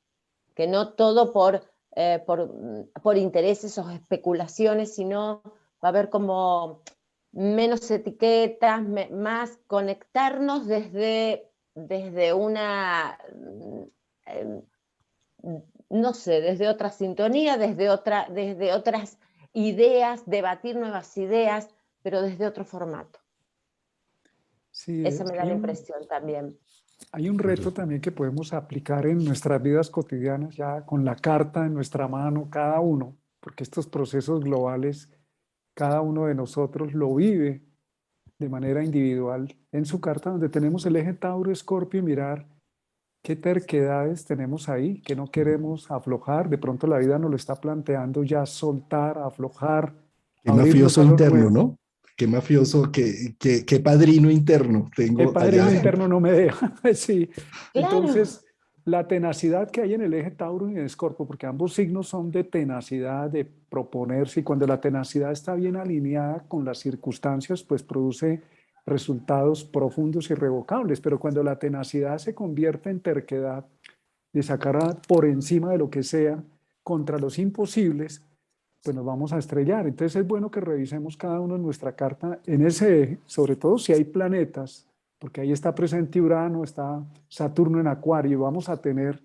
que no todo por intereses o especulaciones, sino va a haber como menos etiquetas, más conectarnos desde una, no sé, desde otra sintonía, desde otras ideas, debatir nuevas ideas, pero desde otro formato. Sí, Esa me da la impresión también. Hay un reto también que podemos aplicar en nuestras vidas cotidianas, ya con la carta en nuestra mano, cada uno, porque estos procesos globales, cada uno de nosotros lo vive de manera individual en su carta, donde tenemos el eje Tauro-Escorpio y mirar qué terquedades tenemos ahí, que no queremos aflojar. De pronto la vida nos lo está planteando ya soltar, aflojar, Qué abrirnos mafioso a lo interno, nuevo. ¿no? Qué mafioso, qué padrino interno El tengo allá padrino adentro. interno no me deja. Sí, Claro. entonces la tenacidad que hay en el eje Tauro y en Escorpio, porque ambos signos son de tenacidad, de proponerse, y cuando la tenacidad está bien alineada con las circunstancias, pues produce resultados profundos y irrevocables, pero cuando la tenacidad se convierte en terquedad, de sacar por encima de lo que sea contra los imposibles, pues nos vamos a estrellar. Entonces es bueno que revisemos cada uno en nuestra carta en ese eje, sobre todo si hay planetas, porque ahí está presente Urano, está Saturno en Acuario, y vamos a tener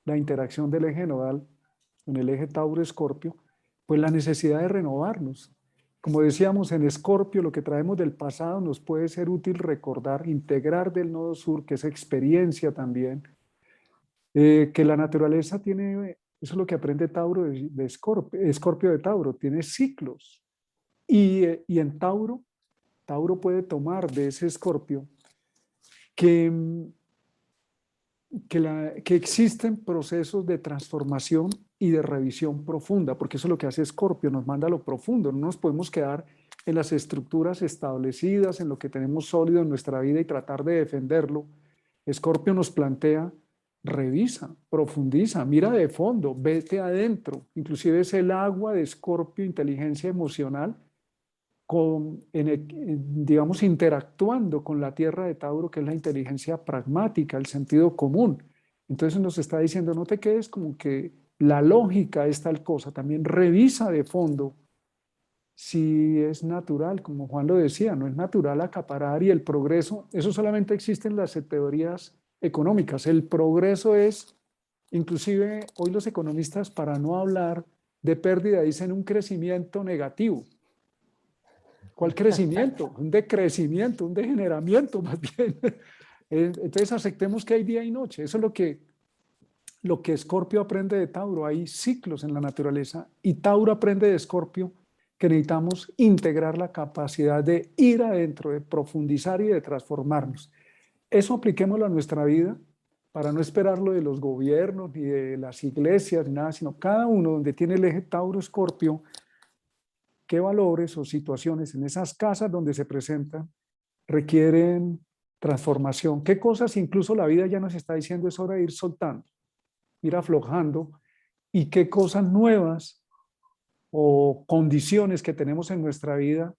la interacción del eje nodal en el eje Tauro-Escorpio, pues la necesidad de renovarnos. Como decíamos, en Escorpio lo que traemos del pasado nos puede ser útil recordar, integrar del nodo sur, que es experiencia también, que la naturaleza tiene, eso es lo que aprende Tauro de Escorpio, Escorpio de Tauro, tiene ciclos. Y en Tauro, Tauro puede tomar de ese Escorpio que, que existen procesos de transformación y de revisión profunda, porque eso es lo que hace Escorpio, nos manda a lo profundo, no nos podemos quedar en las estructuras establecidas, en lo que tenemos sólido en nuestra vida y tratar de defenderlo. Escorpio nos plantea, revisa, profundiza, mira de fondo, vete adentro, inclusive es el agua de Escorpio, inteligencia emocional, digamos, interactuando con la tierra de Tauro, que es la inteligencia pragmática, el sentido común. Entonces nos está diciendo, no te quedes como que la lógica es tal cosa, también revisa de fondo si es natural, como Juan lo decía, no es natural acaparar, y el progreso, eso solamente existe en las teorías económicas. El progreso es, inclusive hoy los economistas, para no hablar de pérdida, dicen un crecimiento negativo. ¿Cuál crecimiento? Un decrecimiento, un degeneramiento más bien. Entonces aceptemos que hay día y noche. Eso es lo que Escorpio aprende de Tauro. Hay ciclos en la naturaleza y Tauro aprende de Escorpio que necesitamos integrar la capacidad de ir adentro, de profundizar y de transformarnos. Eso apliquémoslo a nuestra vida para no esperar lo de los gobiernos ni de las iglesias ni nada, sino cada uno donde tiene el eje Tauro-Escorpio, qué valores o situaciones en esas casas donde se presentan requieren transformación, qué cosas incluso la vida ya nos está diciendo es hora de ir soltando, ir aflojando, y qué cosas nuevas o condiciones que tenemos en nuestra vida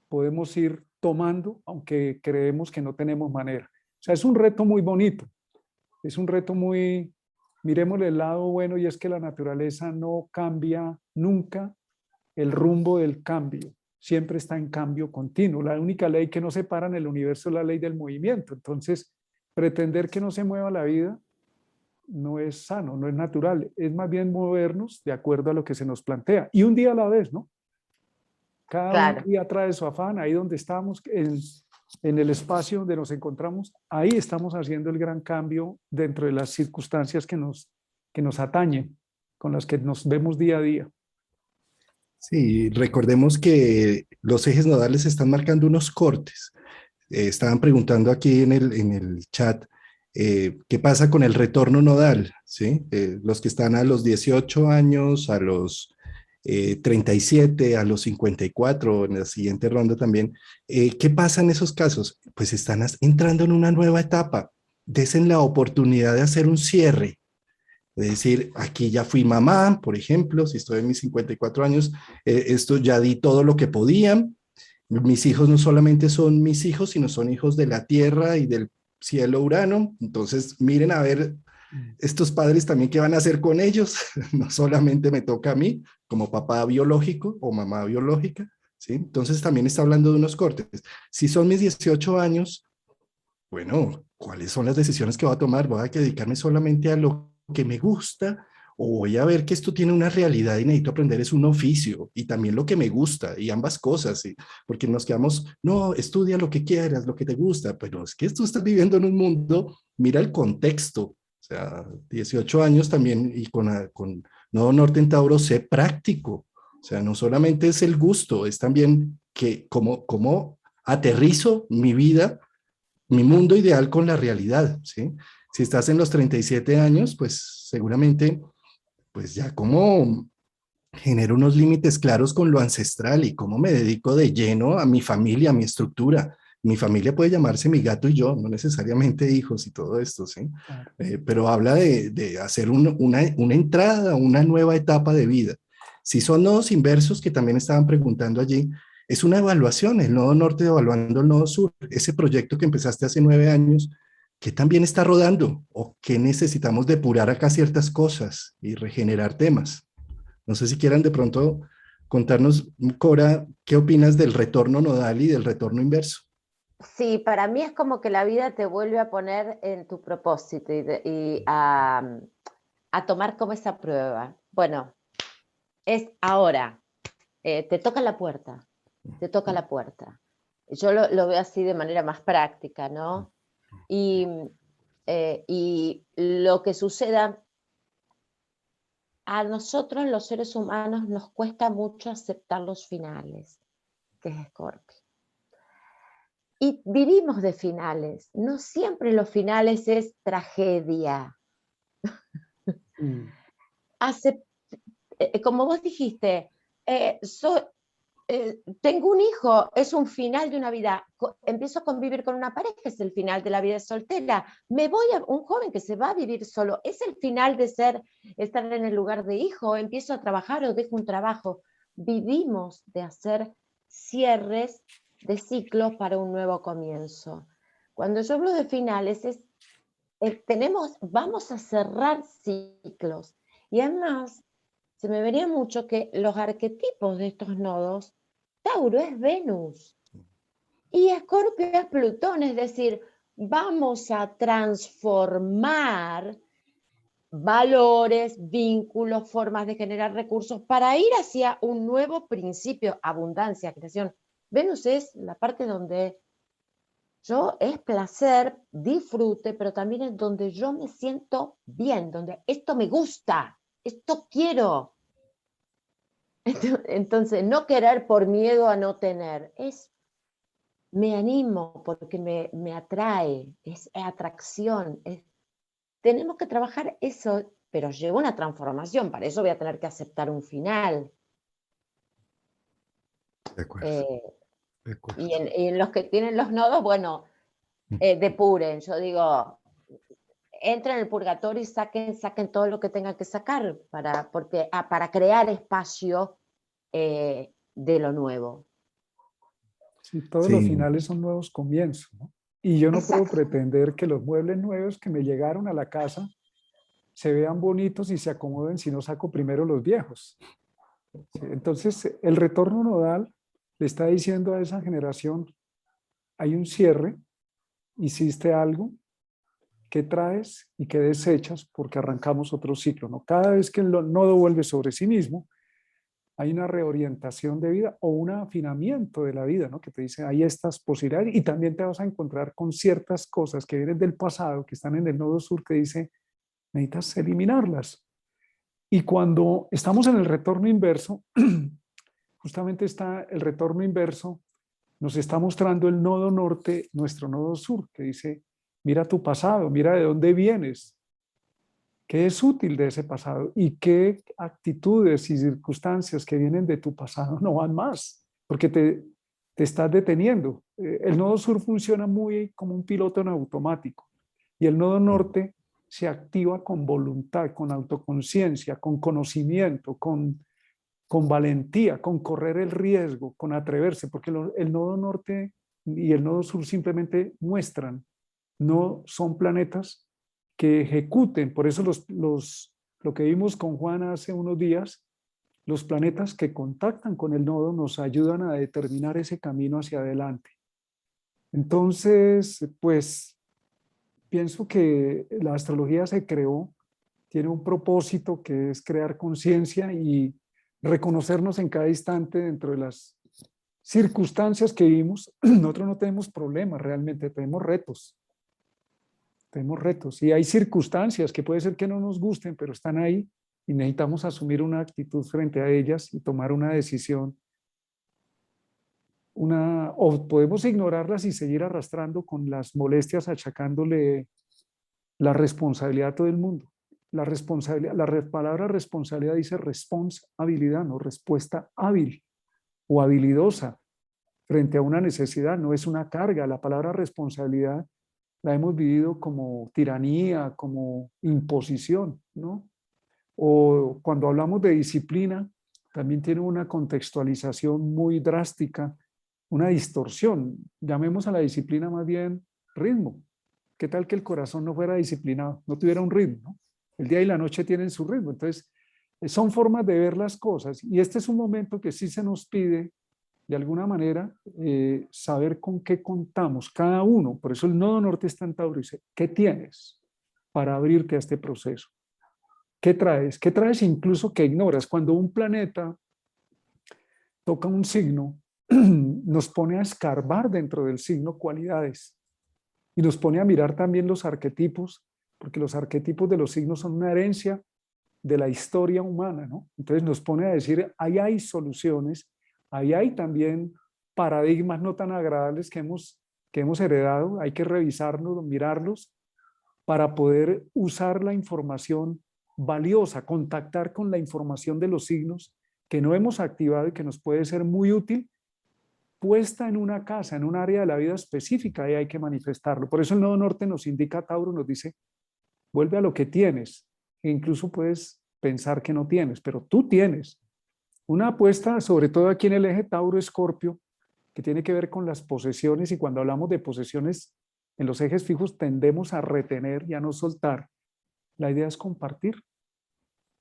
podemos ir tomando, aunque creemos que no tenemos manera. O sea, es un reto muy bonito, es un reto muy, miremosle el lado bueno, y es que la naturaleza no cambia nunca el rumbo del cambio, siempre está en cambio continuo. La única ley que no se para en el universo es la ley del movimiento. Entonces, pretender que no se mueva la vida no es sano, no es natural, es más bien movernos de acuerdo a lo que se nos plantea. Y un día a la vez, ¿no? Cada Claro. día trae su afán, ahí donde estamos, en el espacio donde nos encontramos, ahí estamos haciendo el gran cambio dentro de las circunstancias que nos atañen, con las que nos vemos día a día. Sí, recordemos que los ejes nodales están marcando unos cortes. Estaban preguntando aquí en el chat, ¿qué pasa con el retorno nodal? ¿Sí? Los que están a los 18 años, a los 37, a los 54, en la siguiente ronda también. ¿Qué pasa en esos casos? Pues están entrando en una nueva etapa. Desen la oportunidad de hacer un cierre. Es decir, aquí ya fui mamá, por ejemplo, si estoy en mis 54 años, esto ya di todo lo que podía. Mis hijos no solamente son mis hijos, sino son hijos de la tierra y del cielo Urano. Entonces, miren a ver estos padres también qué van a hacer con ellos. No solamente me toca a mí como papá biológico o mamá biológica, ¿sí? Entonces también está hablando de unos cortes. Si son mis 18 años, bueno, ¿cuáles son las decisiones que voy a tomar? ¿Voy a dedicarme solamente a lo que me gusta? ¿O voy a ver que esto tiene una realidad y necesito aprender es un oficio y también lo que me gusta y ambas cosas? ¿Sí? Porque nos quedamos, no, estudia lo que quieras, lo que te gusta, pero es que tú estás viviendo en un mundo, mira el contexto, o sea, 18 años también y con Nodo Norte en Tauro, sé práctico, o sea, no solamente es el gusto, es también que cómo aterrizo mi vida, mi mundo ideal con la realidad, ¿sí? Si estás en los 37 años, pues seguramente, pues ya como genero unos límites claros con lo ancestral y cómo me dedico de lleno a mi familia, a mi estructura. Mi familia puede llamarse mi gato y yo, no necesariamente hijos y todo esto, ¿sí? Claro. Pero habla de hacer una entrada a una nueva etapa de vida. Si son nodos inversos que también estaban preguntando allí, es una evaluación, el nodo norte evaluando el nodo sur, ese proyecto que empezaste hace 9 años, que también está rodando o que necesitamos depurar acá ciertas cosas y regenerar temas. No sé si quieran de pronto contarnos, Cora, ¿qué opinas del retorno nodal y del retorno inverso? Sí, para mí es como que la vida te vuelve a poner en tu propósito y a tomar como esa prueba. Bueno, es ahora, te toca la puerta, te toca la puerta. Yo lo veo así de manera más práctica, ¿no? Y lo que suceda, a nosotros los seres humanos nos cuesta mucho aceptar los finales, que es Escorpio. Y vivimos de finales, no siempre los finales es tragedia. Mm. Hace, como vos dijiste, tengo un hijo, es un final de una vida. Empiezo a convivir con una pareja, es el final de la vida soltera. Me voy a un joven que se va a vivir solo, es el final de estar en el lugar de hijo. Empiezo a trabajar o dejo un trabajo. Vivimos de hacer cierres de ciclos para un nuevo comienzo. Cuando yo hablo de finales, vamos a cerrar ciclos. Y además, se me vería mucho que los arquetipos de estos nodos, Tauro es Venus y Escorpio es Plutón, es decir, vamos a transformar valores, vínculos, formas de generar recursos para ir hacia un nuevo principio, abundancia, creación. Venus es la parte donde es placer, disfrute, pero también es donde yo me siento bien, donde esto me gusta, esto quiero. Entonces, no querer por miedo a no tener, me animo porque me atrae, es atracción. Tenemos que trabajar eso, pero lleva una transformación, para eso voy a tener que aceptar un final. De acuerdo, Eh, de acuerdo. y en los que tienen los nodos, bueno, depuren, yo digo, entren en el purgatorio y saquen todo lo que tengan que sacar para crear espacio de lo nuevo. Sí, todos los Sí, finales son nuevos comienzos, ¿no? Y yo no puedo Exacto. pretender que los muebles nuevos que me llegaron a la casa se vean bonitos y se acomoden si no saco primero los viejos. Sí, entonces, el retorno nodal le está diciendo a esa generación, hay un cierre, hiciste algo, ¿qué traes y qué desechas? Porque arrancamos otro ciclo, ¿no? Cada vez que el nodo vuelve sobre sí mismo, hay una reorientación de vida o un afinamiento de la vida, ¿no? Que te dice, hay estas posibilidades y también te vas a encontrar con ciertas cosas que vienen del pasado, que están en el nodo sur, que dice, necesitas eliminarlas. Y cuando estamos en el retorno inverso, justamente está el retorno inverso, nos está mostrando el nodo norte, nuestro nodo sur, que dice, mira tu pasado, mira de dónde vienes, qué es útil de ese pasado y qué actitudes y circunstancias que vienen de tu pasado no van más, porque te estás deteniendo. El nodo sur funciona muy como un piloto en automático y el nodo norte se activa con voluntad, con autoconciencia, con conocimiento, con valentía, con correr el riesgo, con atreverse, porque el nodo norte y el nodo sur simplemente muestran, no son planetas que ejecuten. Por eso lo que vimos con Juana hace unos días, los planetas que contactan con el nodo nos ayudan a determinar ese camino hacia adelante. Entonces, pues pienso que la astrología se creó, tiene un propósito que es crear conciencia y reconocernos en cada instante dentro de las circunstancias que vivimos. Nosotros no tenemos problemas realmente, tenemos retos. Tenemos retos y hay circunstancias que puede ser que no nos gusten, pero están ahí y necesitamos asumir una actitud frente a ellas y tomar una decisión. O podemos ignorarlas y seguir arrastrando con las molestias, achacándole la responsabilidad a todo el mundo. La responsabilidad, palabra responsabilidad dice responsabilidad, no respuesta hábil o habilidosa. frente a una necesidad, no es una carga. La palabra responsabilidad la hemos vivido como tiranía, como imposición, ¿no? O cuando hablamos de disciplina, también tiene una contextualización muy drástica, una distorsión. Llamemos a la disciplina más bien ritmo. ¿Qué tal que el corazón no fuera disciplinado, no tuviera un ritmo, ¿no? El día y la noche tienen su ritmo. Entonces, son formas de ver las cosas. Y este es un momento que sí se nos pide, de alguna manera, saber con qué contamos cada uno. Por eso el nodo norte está en Tauro y dice, ¿qué tienes para abrirte a este proceso? ¿Qué traes? ¿Qué traes incluso que ignoras? Cuando un planeta toca un signo, nos pone a escarbar dentro del signo cualidades y nos pone a mirar también los arquetipos, porque los arquetipos de los signos son una herencia de la historia humana, ¿no? Entonces nos pone a decir, ahí hay soluciones, ahí hay también paradigmas no tan agradables que hemos heredado, hay que revisarlos, mirarlos, para poder usar la información valiosa, contactar con la información de los signos que no hemos activado y que nos puede ser muy útil, puesta en una casa, en un área de la vida específica, y hay que manifestarlo. Por eso el nodo norte nos indica, Tauro nos dice, vuelve a lo que tienes, e incluso puedes pensar que no tienes, pero tú tienes. Una apuesta, sobre todo aquí en el eje Tauro-Escorpio, que tiene que ver con las posesiones, y cuando hablamos de posesiones en los ejes fijos tendemos a retener y a no soltar. La idea es compartir.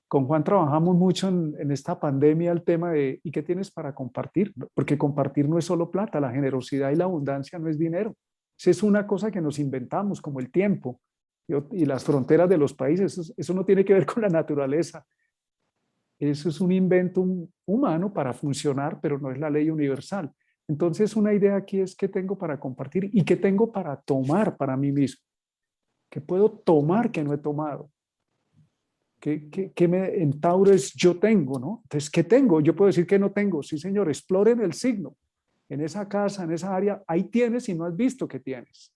Con Juan trabajamos mucho en esta pandemia el tema de ¿y qué tienes para compartir? Porque compartir no es solo plata, la generosidad y la abundancia no es dinero. Esa es una cosa que nos inventamos, como el tiempo y las fronteras de los países. Eso no tiene que ver con la naturaleza. Eso es un invento humano para funcionar, pero no es la ley universal. Entonces, una idea aquí es qué tengo para compartir y qué tengo para tomar para mí mismo. ¿Qué puedo tomar que no he tomado? En Tauro es yo tengo, ¿no? Entonces, ¿qué tengo? Yo puedo decir que no tengo. Sí, señor, exploren el signo. En esa casa, en esa área, ahí tienes y no has visto que tienes.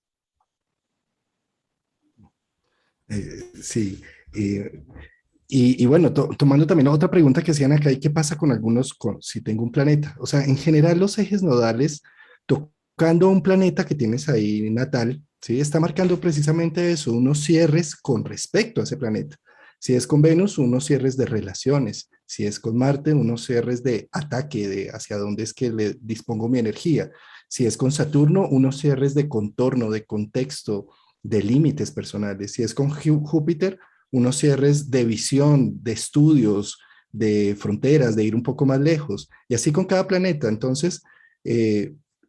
Sí. Y bueno, tomando también otra pregunta que hacían acá, ¿y qué pasa con algunos, si tengo un planeta? O sea, en general los ejes nodales, tocando un planeta que tienes ahí natal, ¿sí? Está marcando precisamente eso, unos cierres con respecto a ese planeta. Si es con Venus, unos cierres de relaciones. Si es con Marte, unos cierres de ataque, de hacia dónde es que le dispongo mi energía. Si es con Saturno, unos cierres de contorno, de contexto, de límites personales. Si es con Júpiter, unos cierres de visión, de estudios, de fronteras, de ir un poco más lejos, y así con cada planeta. Entonces,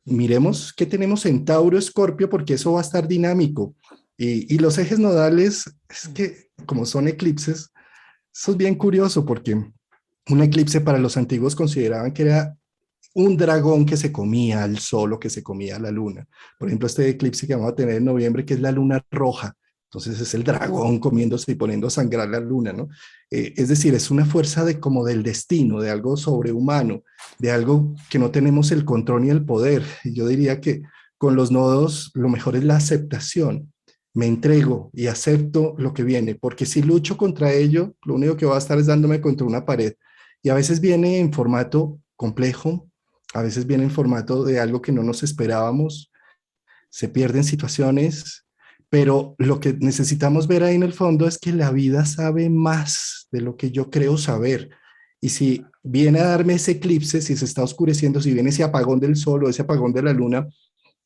miremos qué tenemos en Tauro, Escorpio, porque eso va a estar dinámico. Y los ejes nodales, es que como son eclipses, eso es bien curioso, porque un eclipse para los antiguos consideraban que era un dragón que se comía al sol o que se comía a la luna. Por ejemplo, este eclipse que vamos a tener en noviembre, que es la luna roja. Entonces es el dragón comiéndose y poniendo a sangrar la luna, ¿no? Es decir, es una fuerza de como del destino, de algo sobrehumano, de algo que no tenemos el control ni el poder. Y yo diría que con los nodos lo mejor es la aceptación. Me entrego y acepto lo que viene, porque si lucho contra ello, lo único que va a estar es dándome contra una pared. Y a veces viene en formato complejo, a veces viene en formato de algo que no nos esperábamos, se pierden situaciones, pero lo que necesitamos ver ahí en el fondo es que la vida sabe más de lo que yo creo saber. Y si viene a darme ese eclipse, si se está oscureciendo, si viene ese apagón del sol o ese apagón de la luna,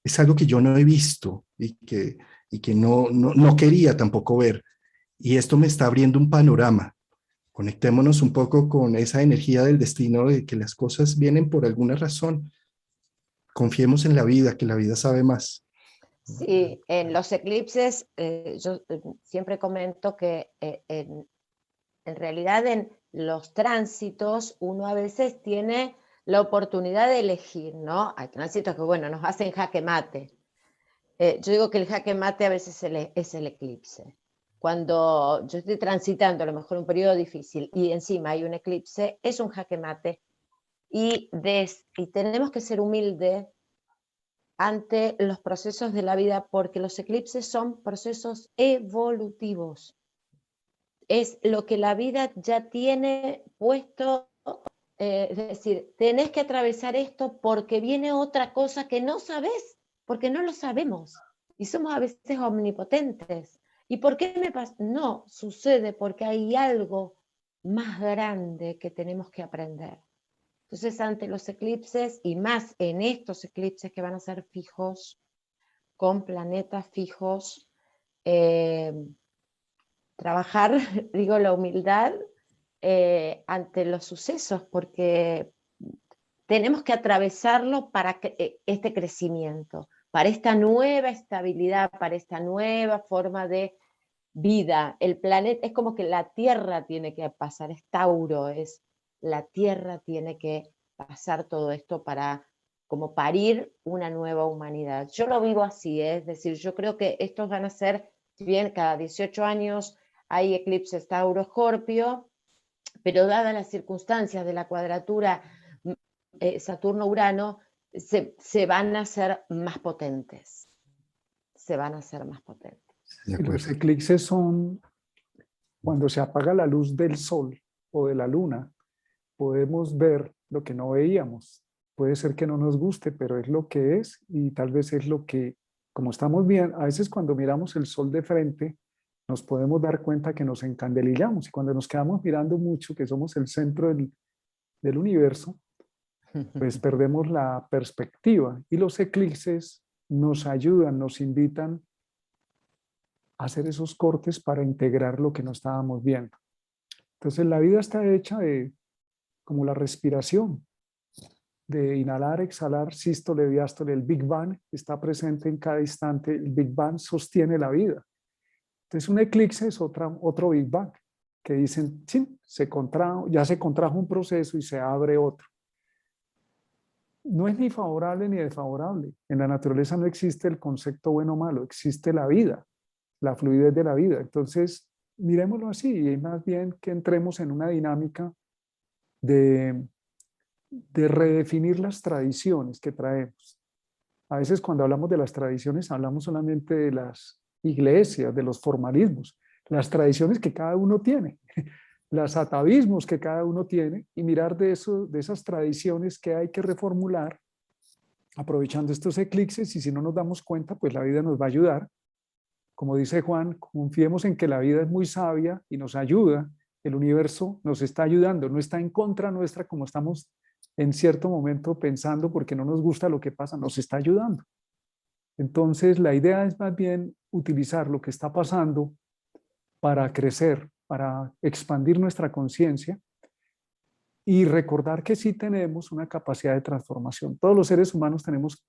es algo que yo no he visto y que no quería tampoco ver. Y esto me está abriendo un panorama. Conectémonos un poco con esa energía del destino, de que las cosas vienen por alguna razón. Confiemos en la vida, que la vida sabe más. Sí, en los eclipses yo siempre comento que en realidad en los tránsitos uno a veces tiene la oportunidad de elegir, ¿no? Hay tránsitos que, bueno, nos hacen jaque mate. Yo digo que el jaque mate a veces es el eclipse. Cuando yo estoy transitando a lo mejor un periodo difícil y encima hay un eclipse, es un jaque mate. Y tenemos que ser humildes ante los procesos de la vida, porque los eclipses son procesos evolutivos. Es lo que la vida ya tiene puesto es decir, tenés que atravesar esto porque viene otra cosa que no sabés, porque no lo sabemos. Y somos a veces omnipotentes. ¿Y por qué me pasa? No, sucede porque hay algo más grande que tenemos que aprender. Entonces, ante los eclipses, y más en estos eclipses que van a ser fijos, con planetas fijos, trabajar, digo, la humildad ante los sucesos, porque tenemos que atravesarlo para este crecimiento, para esta nueva estabilidad, para esta nueva forma de vida. El planeta es como que la Tierra tiene que pasar, es Tauro, es la Tierra tiene que pasar todo esto para como parir una nueva humanidad. Yo lo vivo así, es decir, yo creo que estos van a ser, si bien cada 18 años hay eclipses Tauro-Escorpio, pero dadas las circunstancias de la cuadratura Saturno-Urano, se van a hacer más potentes. Se van a hacer más potentes. De Y los acuerdo. eclipses son cuando se apaga la luz del sol o de la luna, podemos ver lo que no veíamos. Puede ser que no nos guste, pero es lo que es y tal vez es lo que, como estamos bien, a veces cuando miramos el sol de frente, nos podemos dar cuenta que nos encandelillamos y cuando nos quedamos mirando mucho, que somos el centro del universo, pues perdemos la perspectiva y los eclipses nos ayudan, nos invitan a hacer esos cortes para integrar lo que no estábamos viendo. Entonces la vida está hecha de como la respiración, de inhalar, exhalar, sístole, diástole. El Big Bang está presente en cada instante. El Big Bang sostiene la vida. Entonces un eclipse es otro Big Bang, que dicen, sí, ya se contrajo un proceso y se abre otro. No es ni favorable ni desfavorable. En la naturaleza no existe el concepto bueno o malo, existe la vida, la fluidez de la vida. Entonces, miremoslo así, y más bien que entremos en una dinámica de redefinir las tradiciones que traemos. A veces cuando hablamos de las tradiciones hablamos solamente de las iglesias, de los formalismos, las tradiciones que cada uno tiene, los atavismos que cada uno tiene y mirar de esas tradiciones que hay que reformular aprovechando estos eclipses y si no nos damos cuenta, pues la vida nos va a ayudar. Como dice Juan, confiemos en que la vida es muy sabia y nos ayuda. El universo nos está ayudando, no está en contra nuestra como estamos en cierto momento pensando porque no nos gusta lo que pasa, nos está ayudando. Entonces, la idea es más bien utilizar lo que está pasando para crecer, para expandir nuestra conciencia y recordar que sí tenemos una capacidad de transformación. Todos los seres humanos tenemos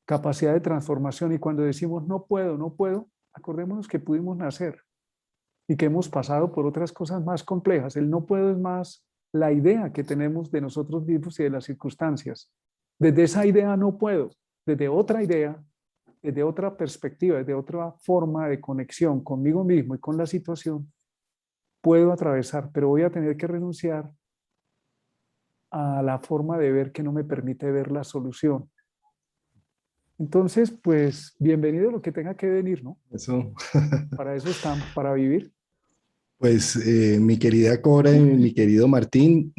capacidad de transformación y cuando decimos no puedo, no puedo, acordémonos que pudimos nacer y que hemos pasado por otras cosas más complejas. El no puedo es más la idea que tenemos de nosotros mismos y de las circunstancias. Desde esa idea no puedo, desde otra idea, desde otra perspectiva, desde otra forma de conexión conmigo mismo y con la situación, puedo atravesar, pero voy a tener que renunciar a la forma de ver que no me permite ver la solución. Entonces, pues, bienvenido a lo que tenga que venir, ¿no? Eso. Para eso estamos, para vivir. Pues mi querida Cora y mi querido Martín,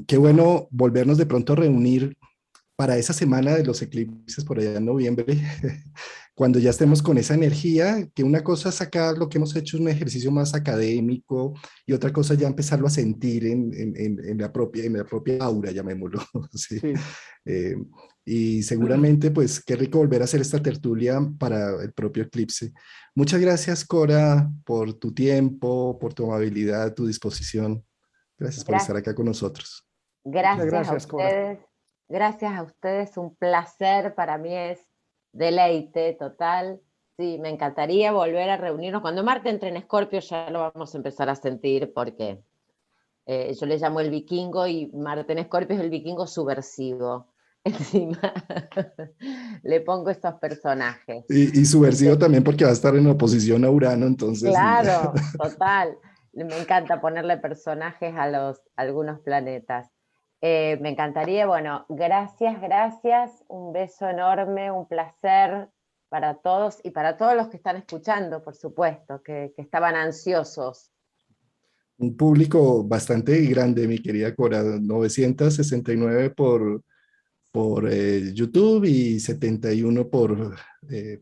qué bueno volvernos de pronto a reunir para esa semana de los eclipses por allá en noviembre, cuando ya estemos con esa energía, que una cosa es sacar lo que hemos hecho, un ejercicio más académico, y otra cosa ya empezarlo a sentir en la propia aura, llamémoslo. ¿Sí? Sí. Eh, y seguramente, pues, qué rico volver a hacer esta tertulia para el propio eclipse. Muchas gracias, Cora, por tu tiempo, por tu amabilidad, tu disposición. Gracias por estar Gracias, acá con nosotros. Muchas gracias a gracias, Cora. ustedes. Gracias a ustedes, un placer. Para mí es deleite total. Sí, me encantaría volver a reunirnos. Cuando Marte entre en Escorpio ya lo vamos a empezar a sentir porque yo le llamo el vikingo y Marte en Escorpio es el vikingo subversivo. Encima le pongo estos personajes. Y subversivo también porque va a estar en oposición a Urano, entonces. Claro, total. Me encanta ponerle personajes a algunos planetas. Me encantaría, bueno, gracias, gracias, un beso enorme, un placer para todos y para todos los que están escuchando, por supuesto, que estaban ansiosos. un público bastante grande, mi querida Cora, 969 por YouTube y 71 por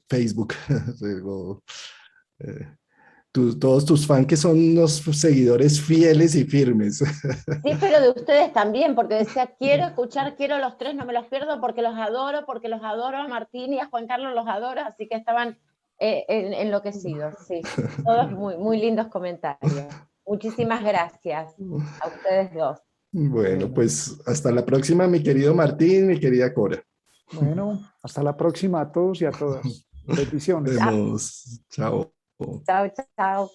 Facebook. Luego, eh, todos tus fans que son unos seguidores fieles y firmes. Sí, pero de ustedes también, porque decía, quiero escuchar, quiero los tres, no me los pierdo porque los adoro a Martín y a Juan Carlos los adoro, así que estaban enloquecidos, sí. Todos muy, muy lindos comentarios. Muchísimas gracias a ustedes dos. Bueno, Bueno, pues hasta la próxima, mi querido Martín, mi querida Cora. bueno, hasta la próxima a todos y a todas. Nos Bendiciones. Chao, vemos. Chao. chao, chao.